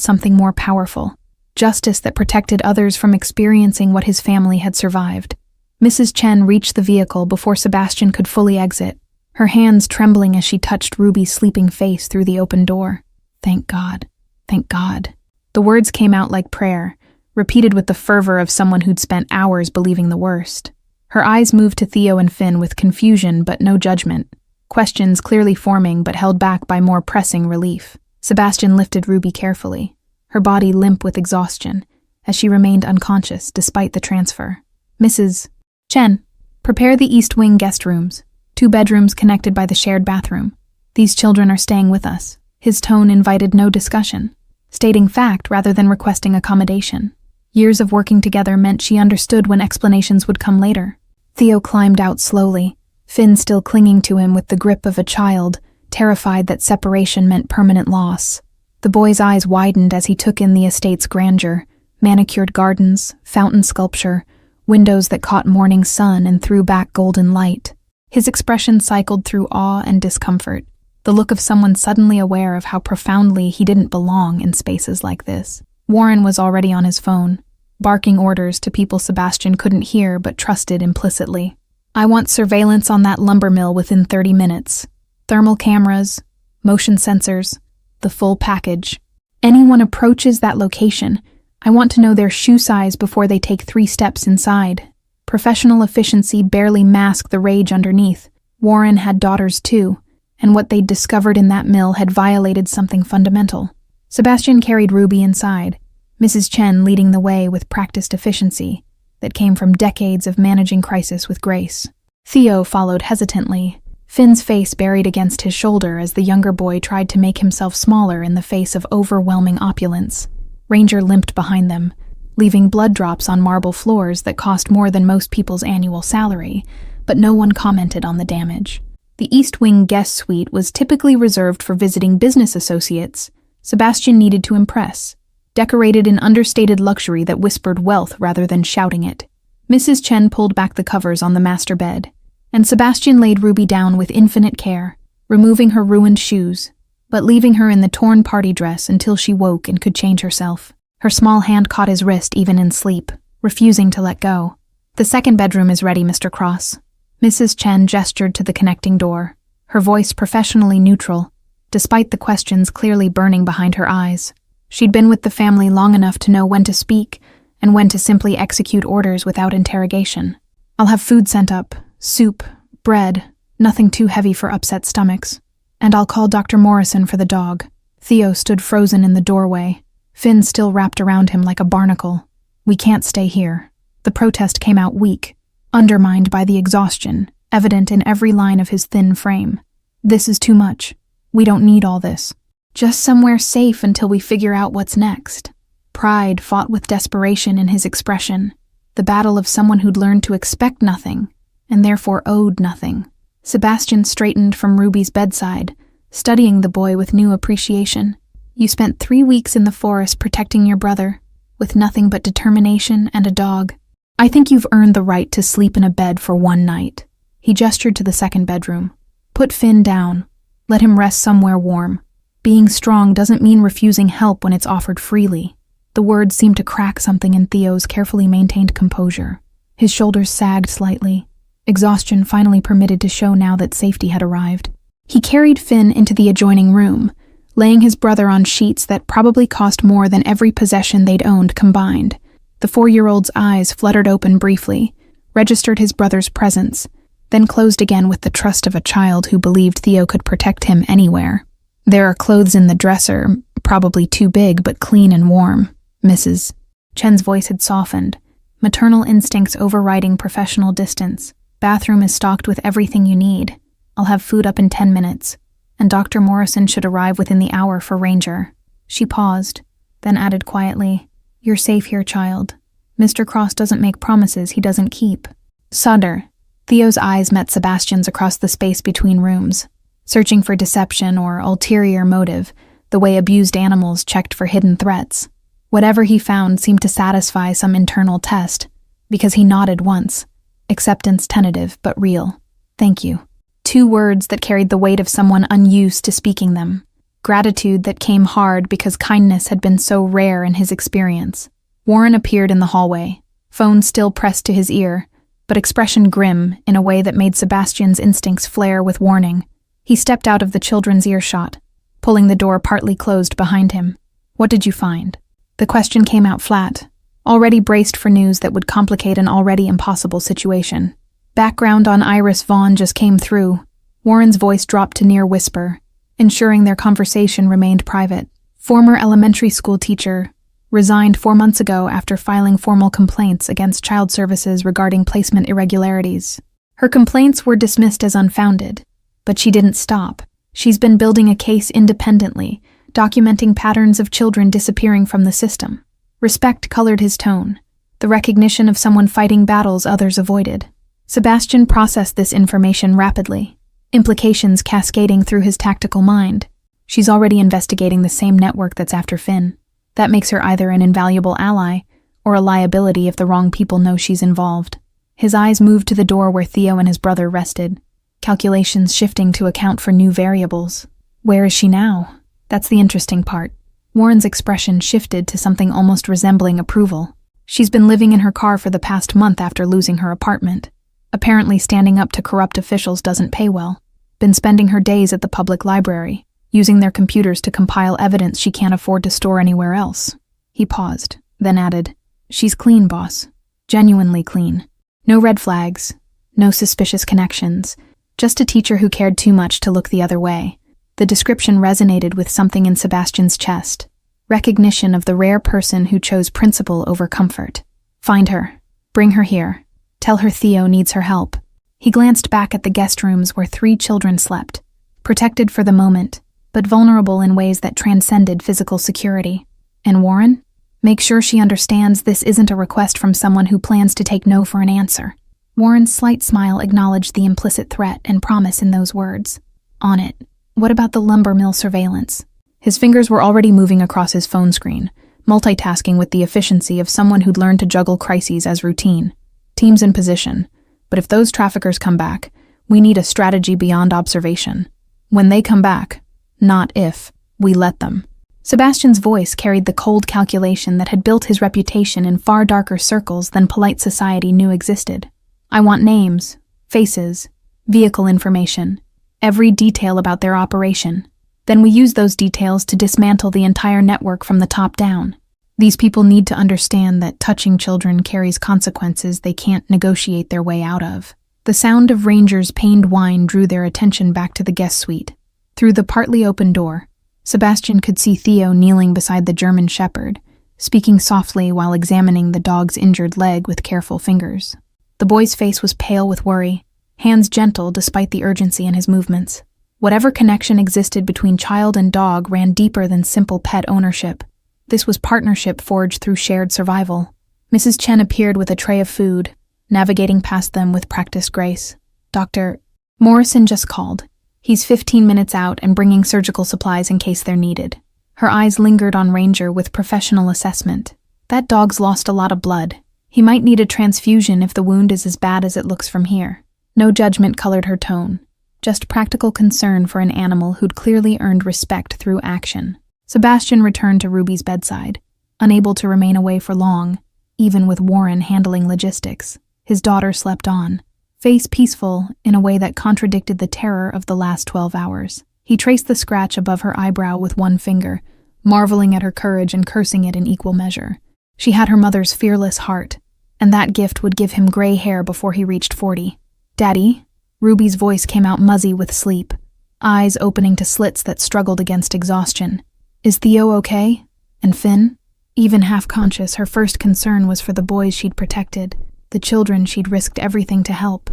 something more powerful, justice that protected others from experiencing what his family had survived. Mrs. Chen reached the vehicle before Sebastian could fully exit, her hands trembling as she touched Ruby's sleeping face through the open door. Thank God. Thank God. The words came out like prayer, repeated with the fervor of someone who'd spent hours believing the worst. Her eyes moved to Theo and Finn with confusion but no judgment, questions clearly forming but held back by more pressing relief. Sebastian lifted Ruby carefully, her body limp with exhaustion, as she remained unconscious despite the transfer. Mrs. Chen, prepare the East Wing guest rooms, 2 bedrooms connected by the shared bathroom. These children are staying with us. His tone invited no discussion, stating fact rather than requesting accommodation. Years of working together meant she understood when explanations would come later. Theo climbed out slowly, Finn still clinging to him with the grip of a child, terrified that separation meant permanent loss. The boy's eyes widened as he took in the estate's grandeur, manicured gardens, fountain sculpture, windows that caught morning sun and threw back golden light. His expression cycled through awe and discomfort, the look of someone suddenly aware of how profoundly he didn't belong in spaces like this. Warren was already on his phone, barking orders to people Sebastian couldn't hear but trusted implicitly. I want surveillance on that lumber mill within 30 minutes. Thermal cameras, motion sensors, the full package. Anyone approaches that location, I want to know their shoe size before they take 3 steps inside. Professional efficiency barely masked the rage underneath. Warren had daughters too, and what they'd discovered in that mill had violated something fundamental. Sebastian carried Ruby inside, Mrs. Chen leading the way with practiced efficiency that came from decades of managing crisis with grace. Theo followed hesitantly, Finn's face buried against his shoulder as the younger boy tried to make himself smaller in the face of overwhelming opulence. Ranger limped behind them, leaving blood drops on marble floors that cost more than most people's annual salary, but no one commented on the damage. The East Wing guest suite was typically reserved for visiting business associates. Sebastian needed to impress, decorated in understated luxury that whispered wealth rather than shouting it. Mrs. Chen pulled back the covers on the master bed, and Sebastian laid Ruby down with infinite care, removing her ruined shoes, but leaving her in the torn party dress until she woke and could change herself. Her small hand caught his wrist even in sleep, refusing to let go. The second bedroom is ready, Mr. Cross. Mrs. Chen gestured to the connecting door, her voice professionally neutral, despite the questions clearly burning behind her eyes. She'd been with the family long enough to know when to speak and when to simply execute orders without interrogation. I'll have food sent up, soup, bread, nothing too heavy for upset stomachs. And I'll call Dr. Morrison for the dog. Theo stood frozen in the doorway, Finn still wrapped around him like a barnacle. We can't stay here. The protest came out weak, undermined by the exhaustion, evident in every line of his thin frame. This is too much. We don't need all this. Just somewhere safe until we figure out what's next. Pride fought with desperation in his expression, the battle of someone who'd learned to expect nothing, and therefore owed nothing. Sebastian straightened from Ruby's bedside, studying the boy with new appreciation. You spent 3 weeks in the forest protecting your brother, with nothing but determination and a dog. I think you've earned the right to sleep in a bed for 1 night. He gestured to the second bedroom. Put Finn down. Let him rest somewhere warm. Being strong doesn't mean refusing help when it's offered freely. The words seemed to crack something in Theo's carefully maintained composure. His shoulders sagged slightly. Exhaustion finally permitted to show now that safety had arrived. He carried Finn into the adjoining room, laying his brother on sheets that probably cost more than every possession they'd owned combined. The 4-year-old's eyes fluttered open briefly, registered his brother's presence, then closed again with the trust of a child who believed Theo could protect him anywhere. There are clothes in the dresser, probably too big but clean and warm, Mrs. Chen's voice had softened, maternal instincts overriding professional distance. Bathroom is stocked with everything you need. I'll have food up in 10 minutes, and Dr. Morrison should arrive within the hour for Ranger. She paused, then added quietly, You're safe here, child. Mr. Cross doesn't make promises he doesn't keep. Sutter. Theo's eyes met Sebastian's across the space between rooms, searching for deception or ulterior motive, the way abused animals checked for hidden threats. Whatever he found seemed to satisfy some internal test, because he nodded once. Acceptance tentative, but real. Thank you. 2 words that carried the weight of someone unused to speaking them. Gratitude that came hard because kindness had been so rare in his experience. Warren appeared in the hallway, phone still pressed to his ear, but expression grim in a way that made Sebastian's instincts flare with warning. He stepped out of the children's earshot, pulling the door partly closed behind him. What did you find? The question came out flat, already braced for news that would complicate an already impossible situation. Background on Iris Vaughn just came through. Warren's voice dropped to near whisper, ensuring their conversation remained private. Former elementary school teacher, resigned 4 months ago after filing formal complaints against child services regarding placement irregularities. Her complaints were dismissed as unfounded, but she didn't stop. She's been building a case independently, documenting patterns of children disappearing from the system. Respect colored his tone, the recognition of someone fighting battles others avoided. Sebastian processed this information rapidly, implications cascading through his tactical mind. She's already investigating the same network that's after Finn. That makes her either an invaluable ally or a liability if the wrong people know she's involved. His eyes moved to the door where Theo and his brother rested, calculations shifting to account for new variables. Where is she now? That's the interesting part. Warren's expression shifted to something almost resembling approval. She's been living in her car for the past month after losing her apartment. Apparently standing up to corrupt officials doesn't pay well. Been spending her days at the public library, using their computers to compile evidence she can't afford to store anywhere else. He paused, then added, "She's clean, boss. Genuinely clean. No red flags, no suspicious connections, just a teacher who cared too much to look the other way." The description resonated with something in Sebastian's chest, recognition of the rare person who chose principle over comfort. "Find her. Bring her here. Tell her Theo needs her help." He glanced back at the guest rooms where 3 children slept, protected for the moment, but vulnerable in ways that transcended physical security. And Warren? Make sure she understands this isn't a request from someone who plans to take no for an answer. Warren's slight smile acknowledged the implicit threat and promise in those words. On it. What about the lumber mill surveillance? His fingers were already moving across his phone screen, multitasking with the efficiency of someone who'd learned to juggle crises as routine. Teams in position. But if those traffickers come back, we need a strategy beyond observation. When they come back, not if, we let them. Sebastian's voice carried the cold calculation that had built his reputation in far darker circles than polite society knew existed. I want names, faces, vehicle information, every detail about their operation. Then we use those details to dismantle the entire network from the top down. These people need to understand that touching children carries consequences they can't negotiate their way out of. The sound of Ranger's pained whine drew their attention back to the guest suite. Through the partly open door, Sebastian could see Theo kneeling beside the German shepherd, speaking softly while examining the dog's injured leg with careful fingers. The boy's face was pale with worry, hands gentle despite the urgency in his movements. Whatever connection existed between child and dog ran deeper than simple pet ownership. This was partnership forged through shared survival. Mrs. Chen appeared with a tray of food, navigating past them with practiced grace. "Dr. Morrison just called. He's 15 minutes out and bringing surgical supplies in case they're needed." Her eyes lingered on Ranger with professional assessment. "That dog's lost a lot of blood. He might need a transfusion if the wound is as bad as it looks from here." No judgment colored her tone, just practical concern for an animal who'd clearly earned respect through action. Sebastian returned to Ruby's bedside, unable to remain away for long, even with Warren handling logistics. His daughter slept on, face peaceful in a way that contradicted the terror of the last 12 hours. He traced the scratch above her eyebrow with one finger, marveling at her courage and cursing it in equal measure. She had her mother's fearless heart, and that gift would give him gray hair before he reached 40. "Daddy?" Ruby's voice came out muzzy with sleep, eyes opening to slits that struggled against exhaustion. "Is Theo okay? And Finn?" Even half-conscious, her first concern was for the boys she'd protected, the children she'd risked everything to help.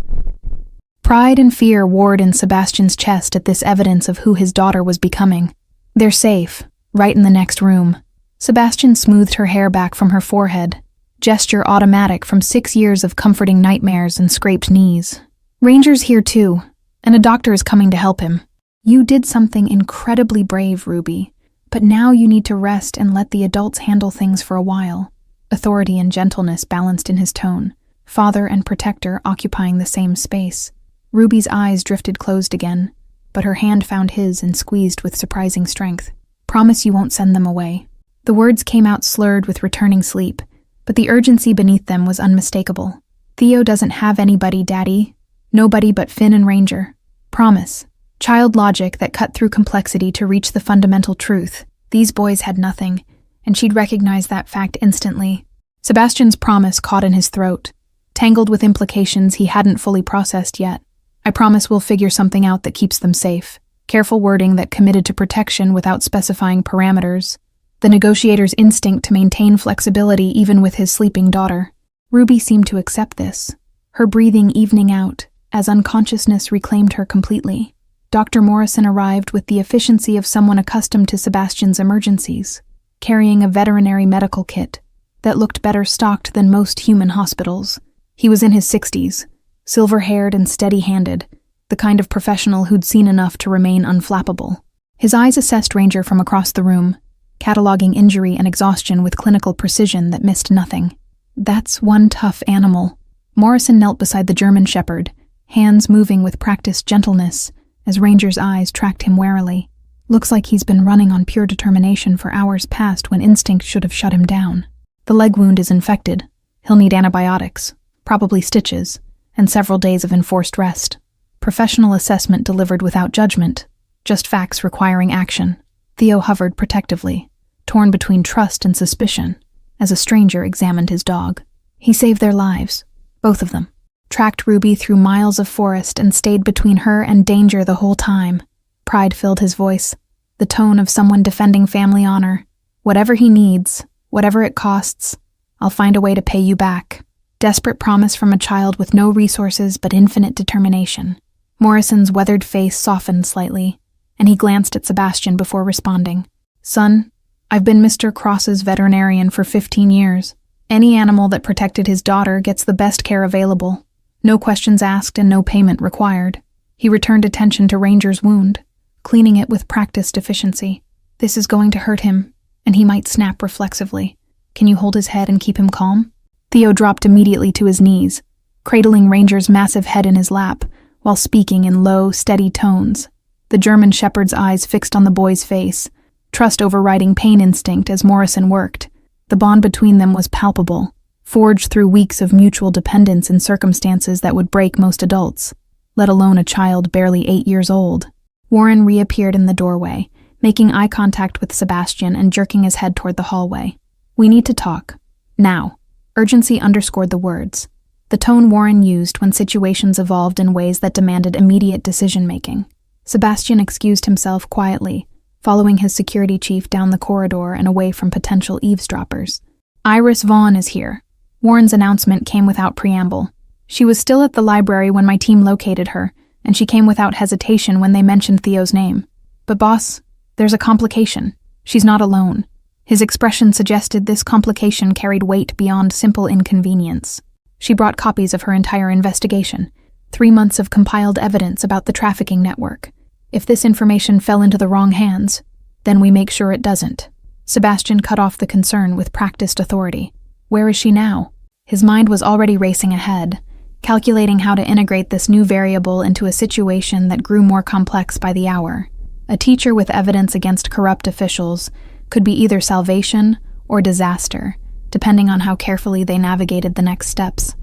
Pride and fear warred in Sebastian's chest at this evidence of who his daughter was becoming. "They're safe, right in the next room." Sebastian smoothed her hair back from her forehead, gesture automatic from 6 years of comforting nightmares and scraped knees. "Ranger's here too, and a doctor is coming to help him. You did something incredibly brave, Ruby. But now you need to rest and let the adults handle things for a while." Authority and gentleness balanced in his tone, father and protector occupying the same space. Ruby's eyes drifted closed again, but her hand found his and squeezed with surprising strength. "Promise you won't send them away." The words came out slurred with returning sleep, but the urgency beneath them was unmistakable. "Theo doesn't have anybody, Daddy. Nobody but Finn and Ranger. Promise." Child logic that cut through complexity to reach the fundamental truth. These boys had nothing, and she'd recognize that fact instantly. Sebastian's promise caught in his throat, tangled with implications he hadn't fully processed yet. I promise we'll figure something out that keeps them safe. Careful wording that committed to protection without specifying parameters. The negotiator's instinct to maintain flexibility even with his sleeping daughter. Ruby seemed to accept this, her breathing evening out as unconsciousness reclaimed her completely. Dr. Morrison arrived with the efficiency of someone accustomed to Sebastian's emergencies, carrying a veterinary medical kit that looked better stocked than most human hospitals. He was in his 60s, silver-haired and steady-handed, the kind of professional who'd seen enough to remain unflappable. His eyes assessed Ranger from across the room, cataloging injury and exhaustion with clinical precision that missed nothing. That's one tough animal. Morrison knelt beside the German shepherd, hands moving with practiced gentleness as Ranger's eyes tracked him warily. Looks like he's been running on pure determination for hours past when instinct should have shut him down. The leg wound is infected. He'll need antibiotics, probably stitches, and several days of enforced rest. Professional assessment delivered without judgment, just facts requiring action. Theo hovered protectively, torn between trust and suspicion, as a stranger examined his dog. He saved their lives, both of them, tracked Ruby through miles of forest and stayed between her and danger the whole time. Pride filled his voice, the tone of someone defending family honor. Whatever he needs, whatever it costs, I'll find a way to pay you back. Desperate promise from a child with no resources but infinite determination. Morrison's weathered face softened slightly, and he glanced at Sebastian before responding. Son, I've been Mr. Cross's veterinarian for 15 years. Any animal that protected his daughter gets the best care available. No questions asked and no payment required. He returned attention to Ranger's wound, cleaning it with practiced efficiency. This is going to hurt him, and he might snap reflexively. Can you hold his head and keep him calm? Theo dropped immediately to his knees, cradling Ranger's massive head in his lap, while speaking in low, steady tones. The German shepherd's eyes fixed on the boy's face, trust overriding pain instinct as Morrison worked. The bond between them was palpable, forged through weeks of mutual dependence in circumstances that would break most adults, let alone a child barely 8 years old. Warren reappeared in the doorway, making eye contact with Sebastian and jerking his head toward the hallway. We need to talk. Now. Urgency underscored the words, the tone Warren used when situations evolved in ways that demanded immediate decision-making. Sebastian excused himself quietly, following his security chief down the corridor and away from potential eavesdroppers. Iris Vaughn is here. Warren's announcement came without preamble. She was still at the library when my team located her, and she came without hesitation when they mentioned Theo's name. But boss, there's a complication. She's not alone. His expression suggested this complication carried weight beyond simple inconvenience. She brought copies of her entire investigation, 3 months of compiled evidence about the trafficking network. If this information fell into the wrong hands, then we make sure it doesn't. Sebastian cut off the concern with practiced authority. Where is she now? His mind was already racing ahead, calculating how to integrate this new variable into a situation that grew more complex by the hour. A teacher with evidence against corrupt officials could be either salvation or disaster, depending on how carefully they navigated the next steps.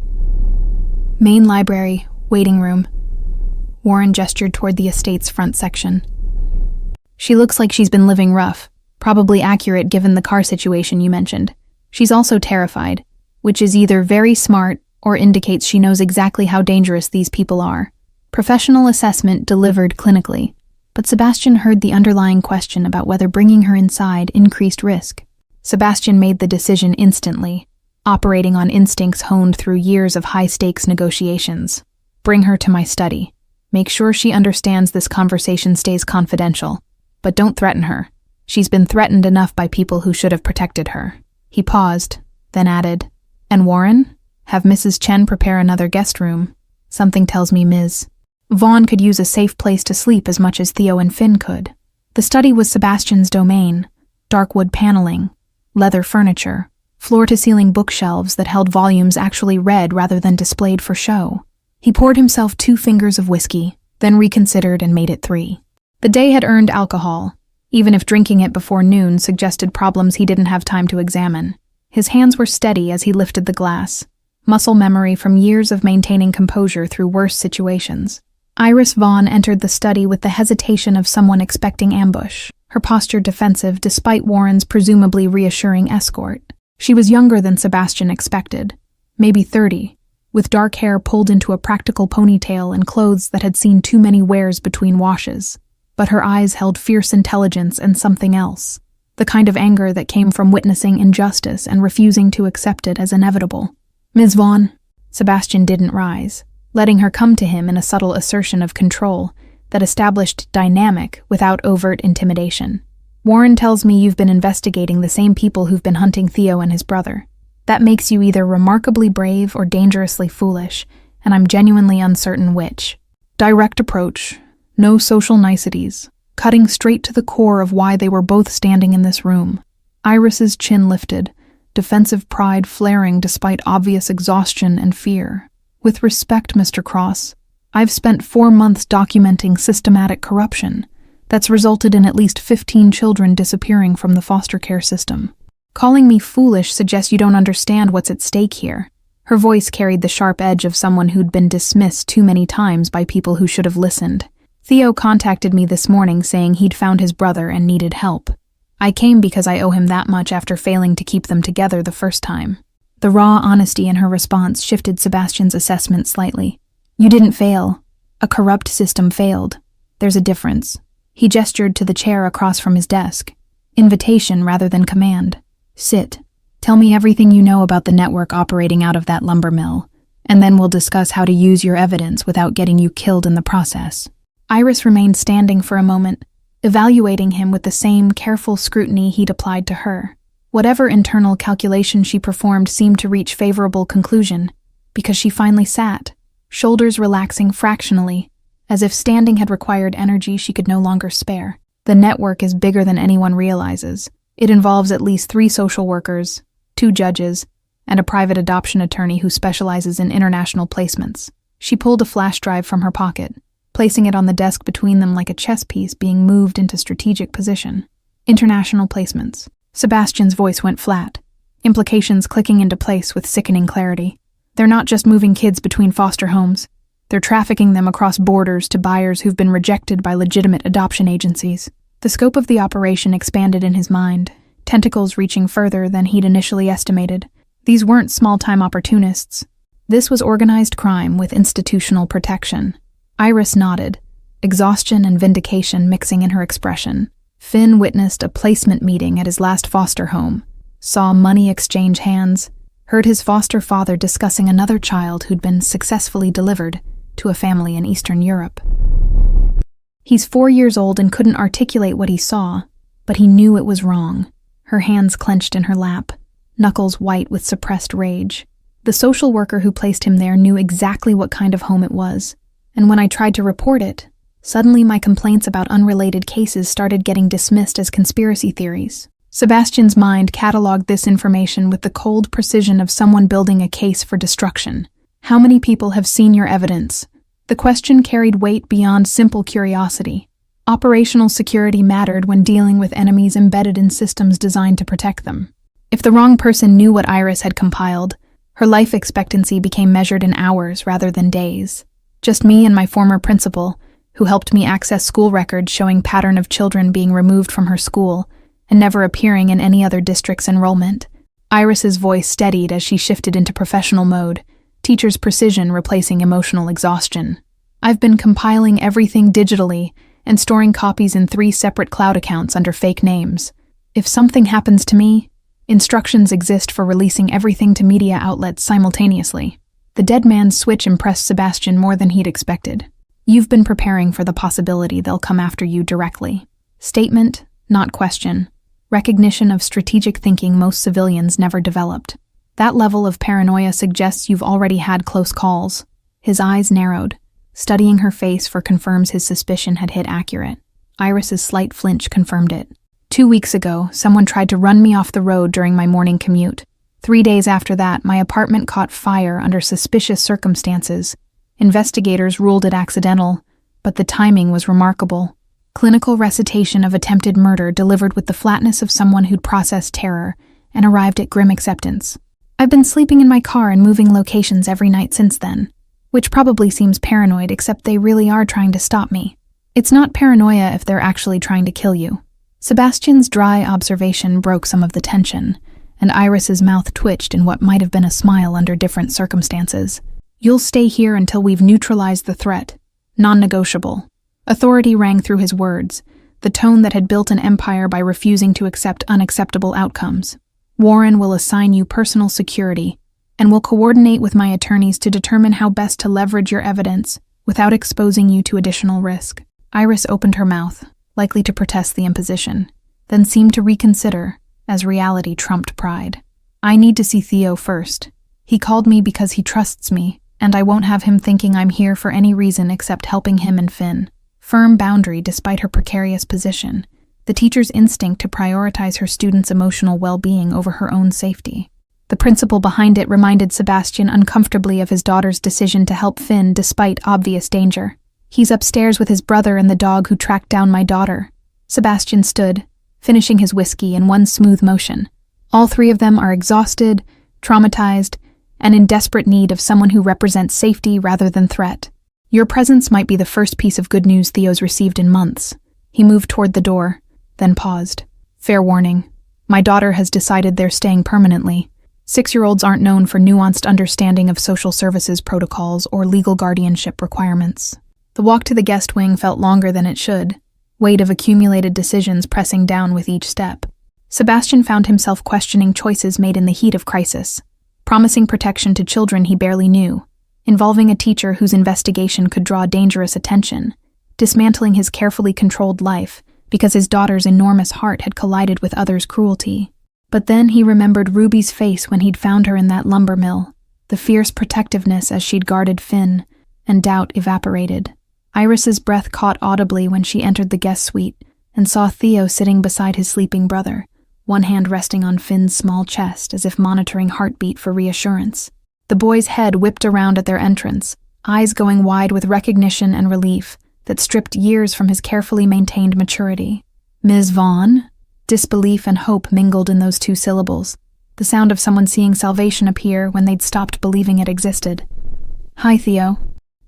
Main library, waiting room. Warren gestured toward the estate's front section. She looks like she's been living rough, probably accurate given the car situation you mentioned. She's also terrified, which is either very smart or indicates she knows exactly how dangerous these people are. Professional assessment delivered clinically, but Sebastian heard the underlying question about whether bringing her inside increased risk. Sebastian made the decision instantly, operating on instincts honed through years of high-stakes negotiations. Bring her to my study. Make sure she understands this conversation stays confidential, but don't threaten her. She's been threatened enough by people who should have protected her. He paused, then added, And Warren? Have Mrs. Chen prepare another guest room. Something tells me Ms. Vaughn could use a safe place to sleep as much as Theo and Finn could. The study was Sebastian's domain. Dark wood paneling, leather furniture, floor-to-ceiling bookshelves that held volumes actually read rather than displayed for show. He poured himself 2 fingers of whiskey, then reconsidered and made it 3. The day had earned alcohol, even if drinking it before noon suggested problems he didn't have time to examine. His hands were steady as he lifted the glass, muscle memory from years of maintaining composure through worse situations. Iris Vaughn entered the study with the hesitation of someone expecting ambush. her posture defensive despite Warren's presumably reassuring escort. She was younger than Sebastian expected, maybe 30, with dark hair pulled into a practical ponytail and clothes that had seen too many wears between washes. But her eyes held fierce intelligence and something else, the kind of anger that came from witnessing injustice and refusing to accept it as inevitable. "Ms. Vaughn." Sebastian didn't rise, letting her come to him in a subtle assertion of control that established dynamic without overt intimidation. "Warren tells me you've been investigating the same people who've been hunting Theo and his brother. That makes you either remarkably brave or dangerously foolish, and I'm genuinely uncertain which." Direct approach, no social niceties, cutting straight to the core of why they were both standing in this room. Iris's chin lifted, defensive pride flaring despite obvious exhaustion and fear. "With respect, Mr. Cross, I've spent 4 months documenting systematic corruption that's resulted in at least 15 children disappearing from the foster care system. Calling me foolish suggests you don't understand what's at stake here." Her voice carried the sharp edge of someone who'd been dismissed too many times by people who should have listened. "Theo contacted me this morning saying he'd found his brother and needed help. I came because I owe him that much after failing to keep them together the first time." The raw honesty in her response shifted Sebastian's assessment slightly. "You didn't fail. A corrupt system failed. There's a difference." He gestured to the chair across from his desk. Invitation rather than command. "Sit. Tell me everything you know about the network operating out of that lumber mill, and then we'll discuss how to use your evidence without getting you killed in the process." Iris remained standing for a moment, evaluating him with the same careful scrutiny he'd applied to her. Whatever internal calculation she performed seemed to reach favorable conclusion, because she finally sat, shoulders relaxing fractionally, as if standing had required energy she could no longer spare. "The network is bigger than anyone realizes. It involves at least 3 social workers, 2 judges, and a private adoption attorney who specializes in international placements." She pulled a flash drive from her pocket, placing it on the desk between them like a chess piece being moved into strategic position. "International placements." Sebastian's voice went flat, implications clicking into place with sickening clarity. "They're not just moving kids between foster homes. They're trafficking them across borders to buyers who've been rejected by legitimate adoption agencies." The scope of the operation expanded in his mind, tentacles reaching further than he'd initially estimated. These weren't small-time opportunists. This was organized crime with institutional protection. Iris nodded, exhaustion and vindication mixing in her expression. Finn witnessed a placement meeting at his last foster home, saw money exchange hands, heard his foster father discussing another child who'd been successfully delivered to a family in Eastern Europe. He's 4 years old and couldn't articulate what he saw, but he knew it was wrong. Her hands clenched in her lap, knuckles white with suppressed rage. The social worker who placed him there knew exactly what kind of home it was, and when I tried to report it, suddenly my complaints about unrelated cases started getting dismissed as conspiracy theories. Sebastian's mind cataloged this information with the cold precision of someone building a case for destruction. "How many people have seen your evidence?" The question carried weight beyond simple curiosity. Operational security mattered when dealing with enemies embedded in systems designed to protect them. If the wrong person knew what Iris had compiled, her life expectancy became measured in hours rather than days. Just me and my former principal, who helped me access school records showing pattern of children being removed from her school and never appearing in any other district's enrollment. Iris's voice steadied as she shifted into professional mode, teacher's precision replacing emotional exhaustion. "I've been compiling everything digitally and storing copies in 3 separate cloud accounts under fake names. If something happens to me, instructions exist for releasing everything to media outlets simultaneously." The dead man's switch impressed Sebastian more than he'd expected. "You've been preparing for the possibility they'll come after you directly." Statement, not question. Recognition of strategic thinking most civilians never developed. That level of paranoia suggests you've already had close calls. His eyes narrowed. Studying her face confirms his suspicion had hit accurate. Iris's slight flinch confirmed it. 2 weeks ago, someone tried to run me off the road during my morning commute. 3 days after that, my apartment caught fire under suspicious circumstances. Investigators ruled it accidental, but the timing was remarkable. Clinical recitation of attempted murder delivered with the flatness of someone who'd processed terror and arrived at grim acceptance. I've been sleeping in my car and moving locations every night since then, which probably seems paranoid, except they really are trying to stop me. It's not paranoia if they're actually trying to kill you. Sebastian's dry observation broke some of the tension, and Iris's mouth twitched in what might have been a smile under different circumstances. "You'll stay here until we've neutralized the threat. Non-negotiable." Authority rang through his words, the tone that had built an empire by refusing to accept unacceptable outcomes. "Warren will assign you personal security, and will coordinate with my attorneys to determine how best to leverage your evidence without exposing you to additional risk." Iris opened her mouth, likely to protest the imposition, then seemed to reconsider, as reality trumped pride. "I need to see Theo first. He called me because he trusts me, and I won't have him thinking I'm here for any reason except helping him and Finn." Firm boundary despite her precarious position, the teacher's instinct to prioritize her students' emotional well-being over her own safety. The principle behind it reminded Sebastian uncomfortably of his daughter's decision to help Finn despite obvious danger. "He's upstairs with his brother and the dog who tracked down my daughter." Sebastian stood, finishing his whiskey in one smooth motion. "All three of them are exhausted, traumatized, and in desperate need of someone who represents safety rather than threat. Your presence might be the first piece of good news Theo's received in months." He moved toward the door, then paused. "Fair warning. My daughter has decided they're staying permanently. 6-year-olds aren't known for nuanced understanding of social services protocols or legal guardianship requirements." The walk to the guest wing felt longer than it should, weight of accumulated decisions pressing down with each step. Sebastian found himself questioning choices made in the heat of crisis, promising protection to children he barely knew, involving a teacher whose investigation could draw dangerous attention, dismantling his carefully controlled life because his daughter's enormous heart had collided with others' cruelty. But then he remembered Ruby's face when he'd found her in that lumber mill, the fierce protectiveness as she'd guarded Finn, and doubt evaporated. Iris's breath caught audibly when she entered the guest suite and saw Theo sitting beside his sleeping brother, one hand resting on Finn's small chest as if monitoring heartbeat for reassurance. The boy's head whipped around at their entrance, eyes going wide with recognition and relief that stripped years from his carefully maintained maturity. "Ms. Vaughn?" Disbelief and hope mingled in those two syllables, the sound of someone seeing salvation appear when they'd stopped believing it existed. "Hi, Theo."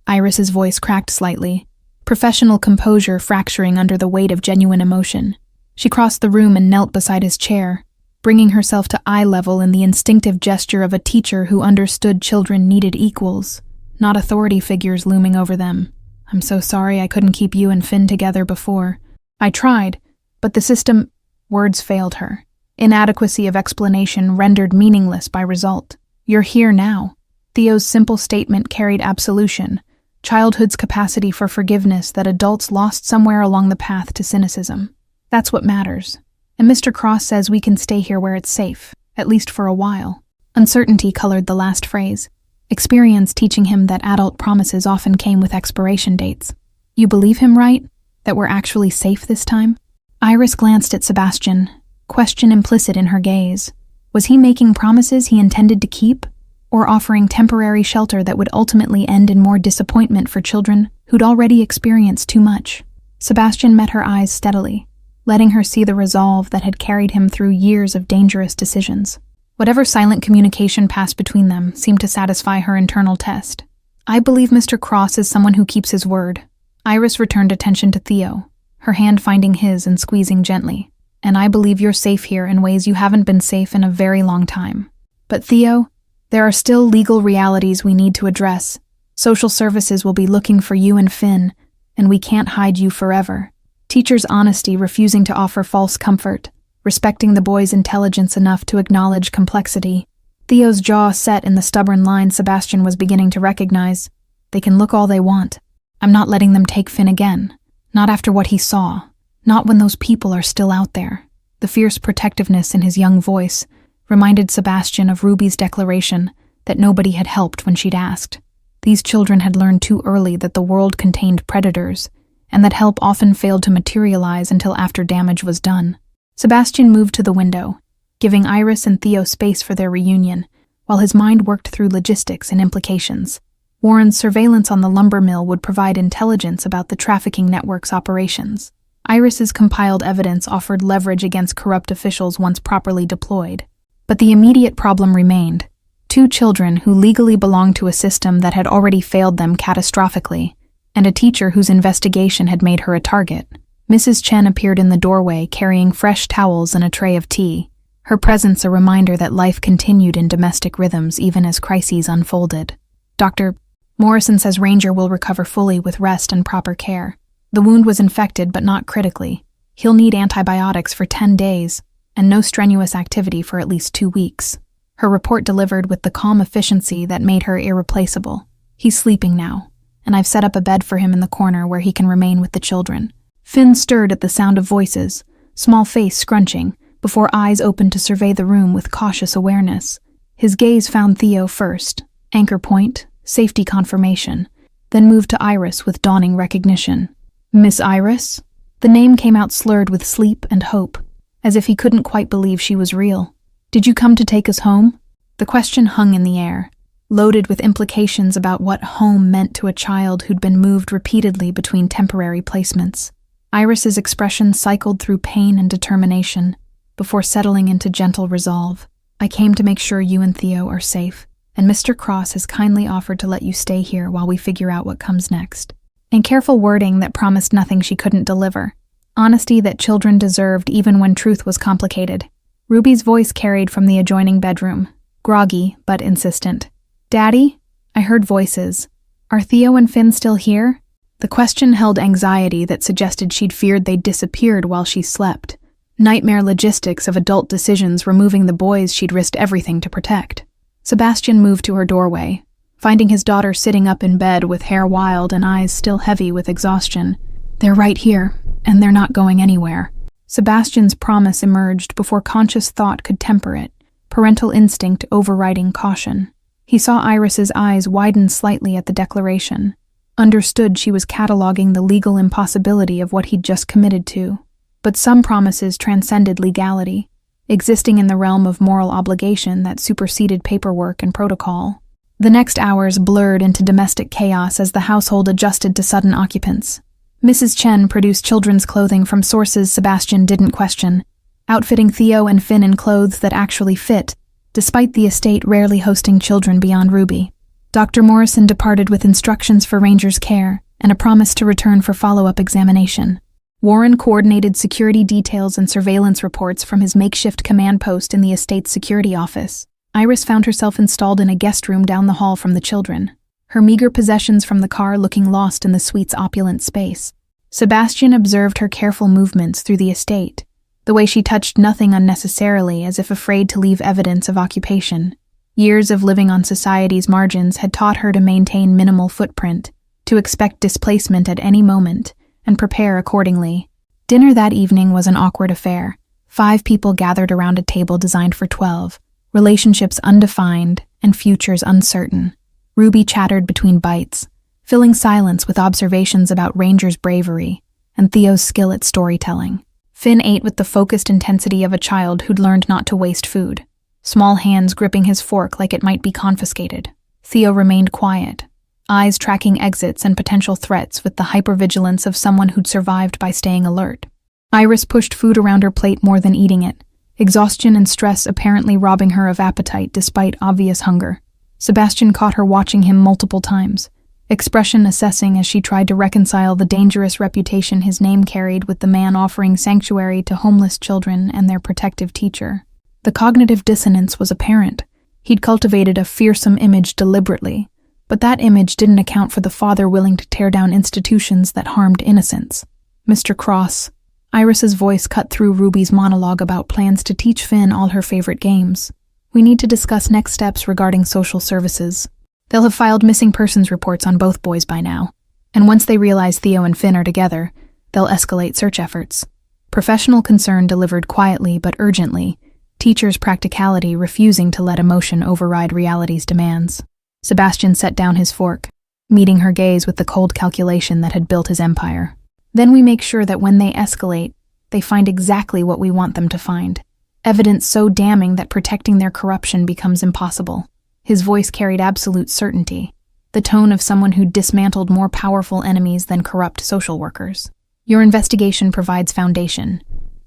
Iris's voice cracked slightly, professional composure fracturing under the weight of genuine emotion. She crossed the room and knelt beside his chair, bringing herself to eye level in the instinctive gesture of a teacher who understood children needed equals, not authority figures looming over them. "I'm so sorry I couldn't keep you and Finn together before. I tried, but the system—" Words failed her. Inadequacy of explanation rendered meaningless by result. "You're here now." Theo's simple statement carried absolution, childhood's capacity for forgiveness that adults lost somewhere along the path to cynicism. "That's what matters. And Mr. Cross says we can stay here where it's safe, at least for a while." Uncertainty colored the last phrase, experience teaching him that adult promises often came with expiration dates. "You believe him, right? That we're actually safe this time?" Iris glanced at Sebastian, question implicit in her gaze. Was he making promises he intended to keep, or offering temporary shelter that would ultimately end in more disappointment for children who'd already experienced too much? Sebastian met her eyes steadily, letting her see the resolve that had carried him through years of dangerous decisions. Whatever silent communication passed between them seemed to satisfy her internal test. "I believe Mr. Cross is someone who keeps his word." Iris returned attention to Theo, her hand finding his and squeezing gently. "And I believe you're safe here in ways you haven't been safe in a very long time. But Theo, there are still legal realities we need to address. Social services will be looking for you and Finn, and we can't hide you forever." Teacher's honesty refusing to offer false comfort, respecting the boy's intelligence enough to acknowledge complexity. Theo's jaw set in the stubborn line Sebastian was beginning to recognize. They can look all they want. I'm not letting them take Finn again. Not after what he saw. Not when those people are still out there. The fierce protectiveness in his young voice reminded Sebastian of Ruby's declaration that nobody had helped when she'd asked. These children had learned too early that the world contained predators, and that help often failed to materialize until after damage was done. Sebastian moved to the window, giving Iris and Theo space for their reunion, while his mind worked through logistics and implications. Warren's surveillance on the lumber mill would provide intelligence about the trafficking network's operations. Iris's compiled evidence offered leverage against corrupt officials once properly deployed. But the immediate problem remained: 2 children who legally belonged to a system that had already failed them catastrophically, and a teacher whose investigation had made her a target. Mrs. Chen appeared in the doorway carrying fresh towels and a tray of tea, her presence a reminder that life continued in domestic rhythms even as crises unfolded. Dr. Morrison says Ranger will recover fully with rest and proper care. The wound was infected but not critically. He'll need antibiotics for 10 days and no strenuous activity for at least 2 weeks. Her report delivered with the calm efficiency that made her irreplaceable. He's sleeping now, and I've set up a bed for him in the corner where he can remain with the children. Finn stirred at the sound of voices, small face scrunching, before eyes opened to survey the room with cautious awareness. His gaze found Theo first, anchor point, safety confirmation, then moved to Iris with dawning recognition. Miss Iris? The name came out slurred with sleep and hope, as if he couldn't quite believe she was real. Did you come to take us home? The question hung in the air, loaded with implications about what home meant to a child who'd been moved repeatedly between temporary placements. Iris's expression cycled through pain and determination, before settling into gentle resolve. I came to make sure you and Theo are safe, and Mr. Cross has kindly offered to let you stay here while we figure out what comes next. In careful wording that promised nothing she couldn't deliver. Honesty that children deserved even when truth was complicated. Ruby's voice carried from the adjoining bedroom, groggy but insistent. Daddy? I heard voices. Are Theo and Finn still here? The question held anxiety that suggested she'd feared they'd disappeared while she slept. Nightmare logistics of adult decisions removing the boys she'd risked everything to protect. Sebastian moved to her doorway, finding his daughter sitting up in bed with hair wild and eyes still heavy with exhaustion. They're right here, and they're not going anywhere. Sebastian's promise emerged before conscious thought could temper it, parental instinct overriding caution. He saw Iris's eyes widen slightly at the declaration, understood she was cataloging the legal impossibility of what he'd just committed to. But some promises transcended legality, existing in the realm of moral obligation that superseded paperwork and protocol. The next hours blurred into domestic chaos as the household adjusted to sudden occupants. Mrs. Chen produced children's clothing from sources Sebastian didn't question, outfitting Theo and Finn in clothes that actually fit, despite the estate rarely hosting children beyond Ruby. Dr. Morrison departed with instructions for Ranger's care and a promise to return for follow-up examination. Warren coordinated security details and surveillance reports from his makeshift command post in the estate's security office. Iris found herself installed in a guest room down the hall from the children, her meager possessions from the car looking lost in the suite's opulent space. Sebastian observed her careful movements through the estate, the way she touched nothing unnecessarily as if afraid to leave evidence of occupation. Years of living on society's margins had taught her to maintain minimal footprint, to expect displacement at any moment, and prepare accordingly. Dinner that evening was an awkward affair. 5 people gathered around a table designed for 12, relationships undefined and futures uncertain. Ruby chattered between bites, filling silence with observations about Ranger's bravery and Theo's skill at storytelling. Finn ate with the focused intensity of a child who'd learned not to waste food, small hands gripping his fork like it might be confiscated. Theo remained quiet, eyes tracking exits and potential threats with the hypervigilance of someone who'd survived by staying alert. Iris pushed food around her plate more than eating it, exhaustion and stress apparently robbing her of appetite despite obvious hunger. Sebastian caught her watching him multiple times, expression assessing as she tried to reconcile the dangerous reputation his name carried with the man offering sanctuary to homeless children and their protective teacher. The cognitive dissonance was apparent. He'd cultivated a fearsome image deliberately, but that image didn't account for the father willing to tear down institutions that harmed innocents. Mr. Cross. Iris's voice cut through Ruby's monologue about plans to teach Finn all her favorite games. We need to discuss next steps regarding social services. They'll have filed missing persons reports on both boys by now, and once they realize Theo and Finn are together, they'll escalate search efforts. Professional concern delivered quietly but urgently, teachers' practicality refusing to let emotion override reality's demands. Sebastian set down his fork, meeting her gaze with the cold calculation that had built his empire. Then we make sure that when they escalate, they find exactly what we want them to find. Evidence so damning that protecting their corruption becomes impossible. His voice carried absolute certainty, the tone of someone who dismantled more powerful enemies than corrupt social workers. Your investigation provides foundation.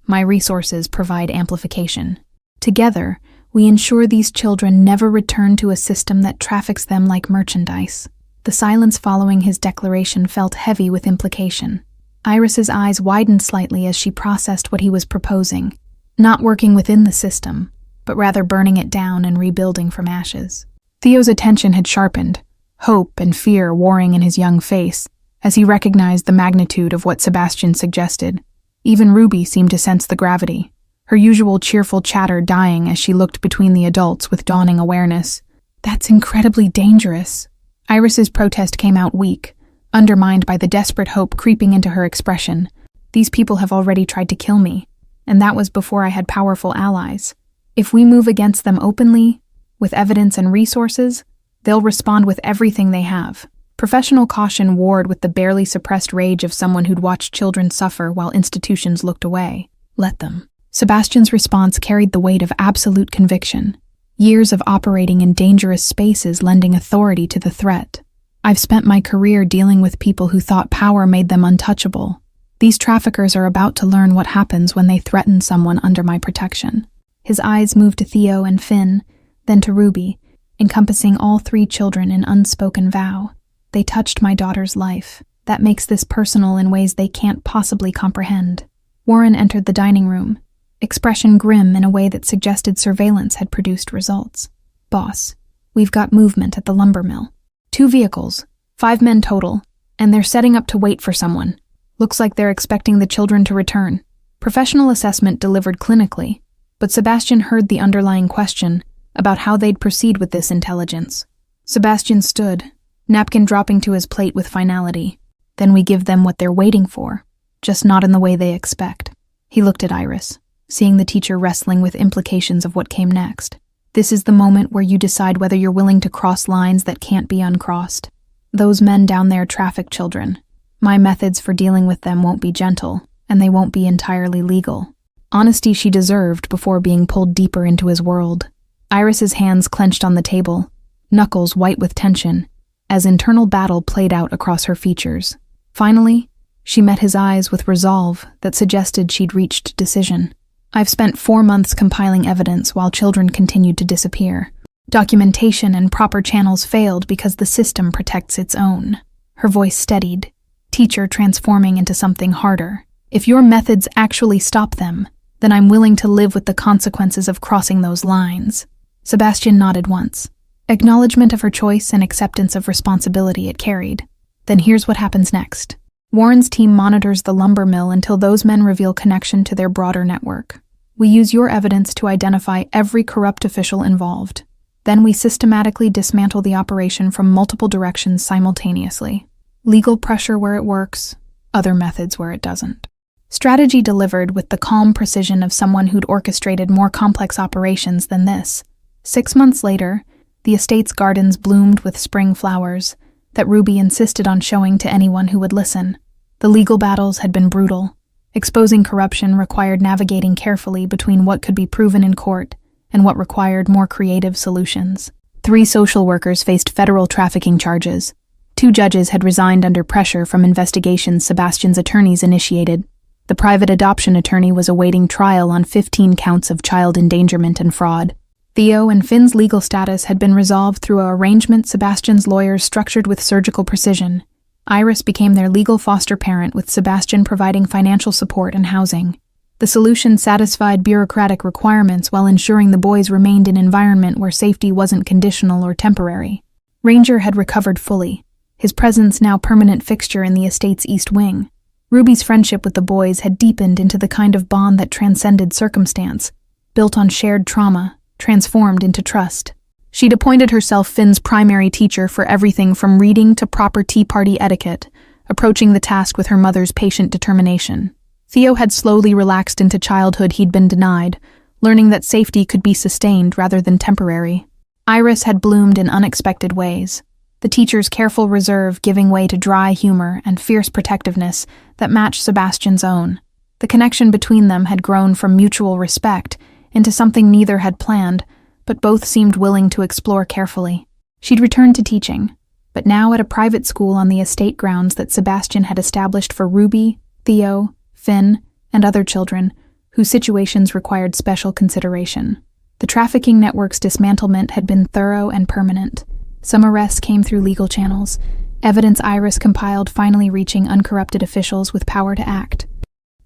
My resources provide amplification. Together, we ensure these children never return to a system that traffics them like merchandise. The silence following his declaration felt heavy with implication. Iris's eyes widened slightly as she processed what he was proposing, not working within the system, but rather burning it down and rebuilding from ashes. Theo's attention had sharpened, hope and fear warring in his young face, as he recognized the magnitude of what Sebastian suggested. Even Ruby seemed to sense the gravity, her usual cheerful chatter dying as she looked between the adults with dawning awareness. That's incredibly dangerous. Iris's protest came out weak, undermined by the desperate hope creeping into her expression. These people have already tried to kill me, and that was before I had powerful allies. If we move against them openly, with evidence and resources, they'll respond with everything they have. Professional caution warred with the barely suppressed rage of someone who'd watched children suffer while institutions looked away. Let them. Sebastian's response carried the weight of absolute conviction. Years of operating in dangerous spaces lending authority to the threat. I've spent my career dealing with people who thought power made them untouchable. These traffickers are about to learn what happens when they threaten someone under my protection. His eyes moved to Theo and Finn, then to Ruby, encompassing all three children in unspoken vow. They touched my daughter's life. That makes this personal in ways they can't possibly comprehend. Warren entered the dining room, expression grim in a way that suggested surveillance had produced results. Boss, we've got movement at the lumber mill. 2 vehicles, 5 men total, and they're setting up to wait for someone. Looks like they're expecting the children to return. Professional assessment delivered clinically, but Sebastian heard the underlying question about how they'd proceed with this intelligence. Sebastian stood, napkin dropping to his plate with finality. Then we give them what they're waiting for, just not in the way they expect. He looked at Iris, seeing the teacher wrestling with implications of what came next. This is the moment where you decide whether you're willing to cross lines that can't be uncrossed. Those men down there traffic children. My methods for dealing with them won't be gentle, and they won't be entirely legal. Honesty she deserved before being pulled deeper into his world. Iris's hands clenched on the table, knuckles white with tension, as internal battle played out across her features. Finally, she met his eyes with resolve that suggested she'd reached decision. I've spent 4 months compiling evidence while children continued to disappear. Documentation and proper channels failed because the system protects its own. Her voice steadied, teacher transforming into something harder. If your methods actually stop them, then I'm willing to live with the consequences of crossing those lines. Sebastian nodded once. Acknowledgement of her choice and acceptance of responsibility it carried. Then here's what happens next. Warren's team monitors the lumber mill until those men reveal connection to their broader network. We use your evidence to identify every corrupt official involved. Then we systematically dismantle the operation from multiple directions simultaneously. Legal pressure where it works, other methods where it doesn't. Strategy delivered with the calm precision of someone who'd orchestrated more complex operations than this. 6 months later, the estate's gardens bloomed with spring flowers that Ruby insisted on showing to anyone who would listen. The legal battles had been brutal. Exposing corruption required navigating carefully between what could be proven in court and what required more creative solutions. 3 social workers faced federal trafficking charges. 2 judges had resigned under pressure from investigations Sebastian's attorneys initiated. The private adoption attorney was awaiting trial on 15 counts of child endangerment and fraud. Theo and Finn's legal status had been resolved through an arrangement Sebastian's lawyers structured with surgical precision. Iris became their legal foster parent, with Sebastian providing financial support and housing. The solution satisfied bureaucratic requirements while ensuring the boys remained in an environment where safety wasn't conditional or temporary. Ranger had recovered fully, his presence now permanent fixture in the estate's east wing. Ruby's friendship with the boys had deepened into the kind of bond that transcended circumstance, built on shared trauma, transformed into trust. She'd appointed herself Finn's primary teacher for everything from reading to proper tea party etiquette, approaching the task with her mother's patient determination. Theo had slowly relaxed into childhood he'd been denied, learning that safety could be sustained rather than temporary. Iris had bloomed in unexpected ways, the teacher's careful reserve giving way to dry humor and fierce protectiveness that matched Sebastian's own. The connection between them had grown from mutual respect into something neither had planned, but both seemed willing to explore carefully. She'd returned to teaching, but now at a private school on the estate grounds that Sebastian had established for Ruby, Theo, Finn, and other children whose situations required special consideration. The trafficking network's dismantlement had been thorough and permanent. Some arrests came through legal channels, evidence Iris compiled finally reaching uncorrupted officials with power to act.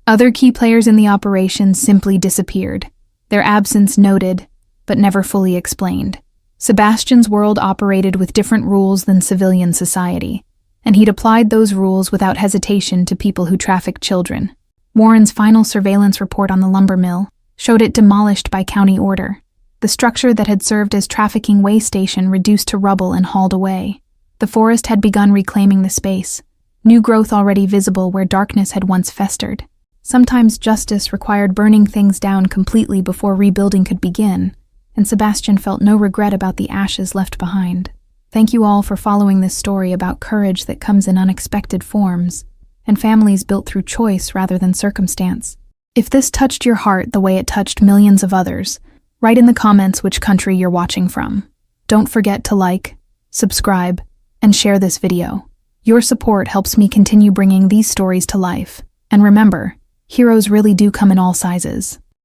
Other key players in the operation simply disappeared, their absence noted, but never fully explained. Sebastian's world operated with different rules than civilian society, and he'd applied those rules without hesitation to people who trafficked children. Warren's final surveillance report on the lumber mill showed it demolished by county order. The structure that had served as trafficking way station reduced to rubble and hauled away. The forest had begun reclaiming the space, new growth already visible where darkness had once festered. Sometimes justice required burning things down completely before rebuilding could begin, and Sebastian felt no regret about the ashes left behind. Thank you all for following this story about courage that comes in unexpected forms, and families built through choice rather than circumstance. If this touched your heart the way it touched millions of others, write in the comments which country you're watching from. Don't forget to like, subscribe, and share this video. Your support helps me continue bringing these stories to life. And remember, heroes really do come in all sizes.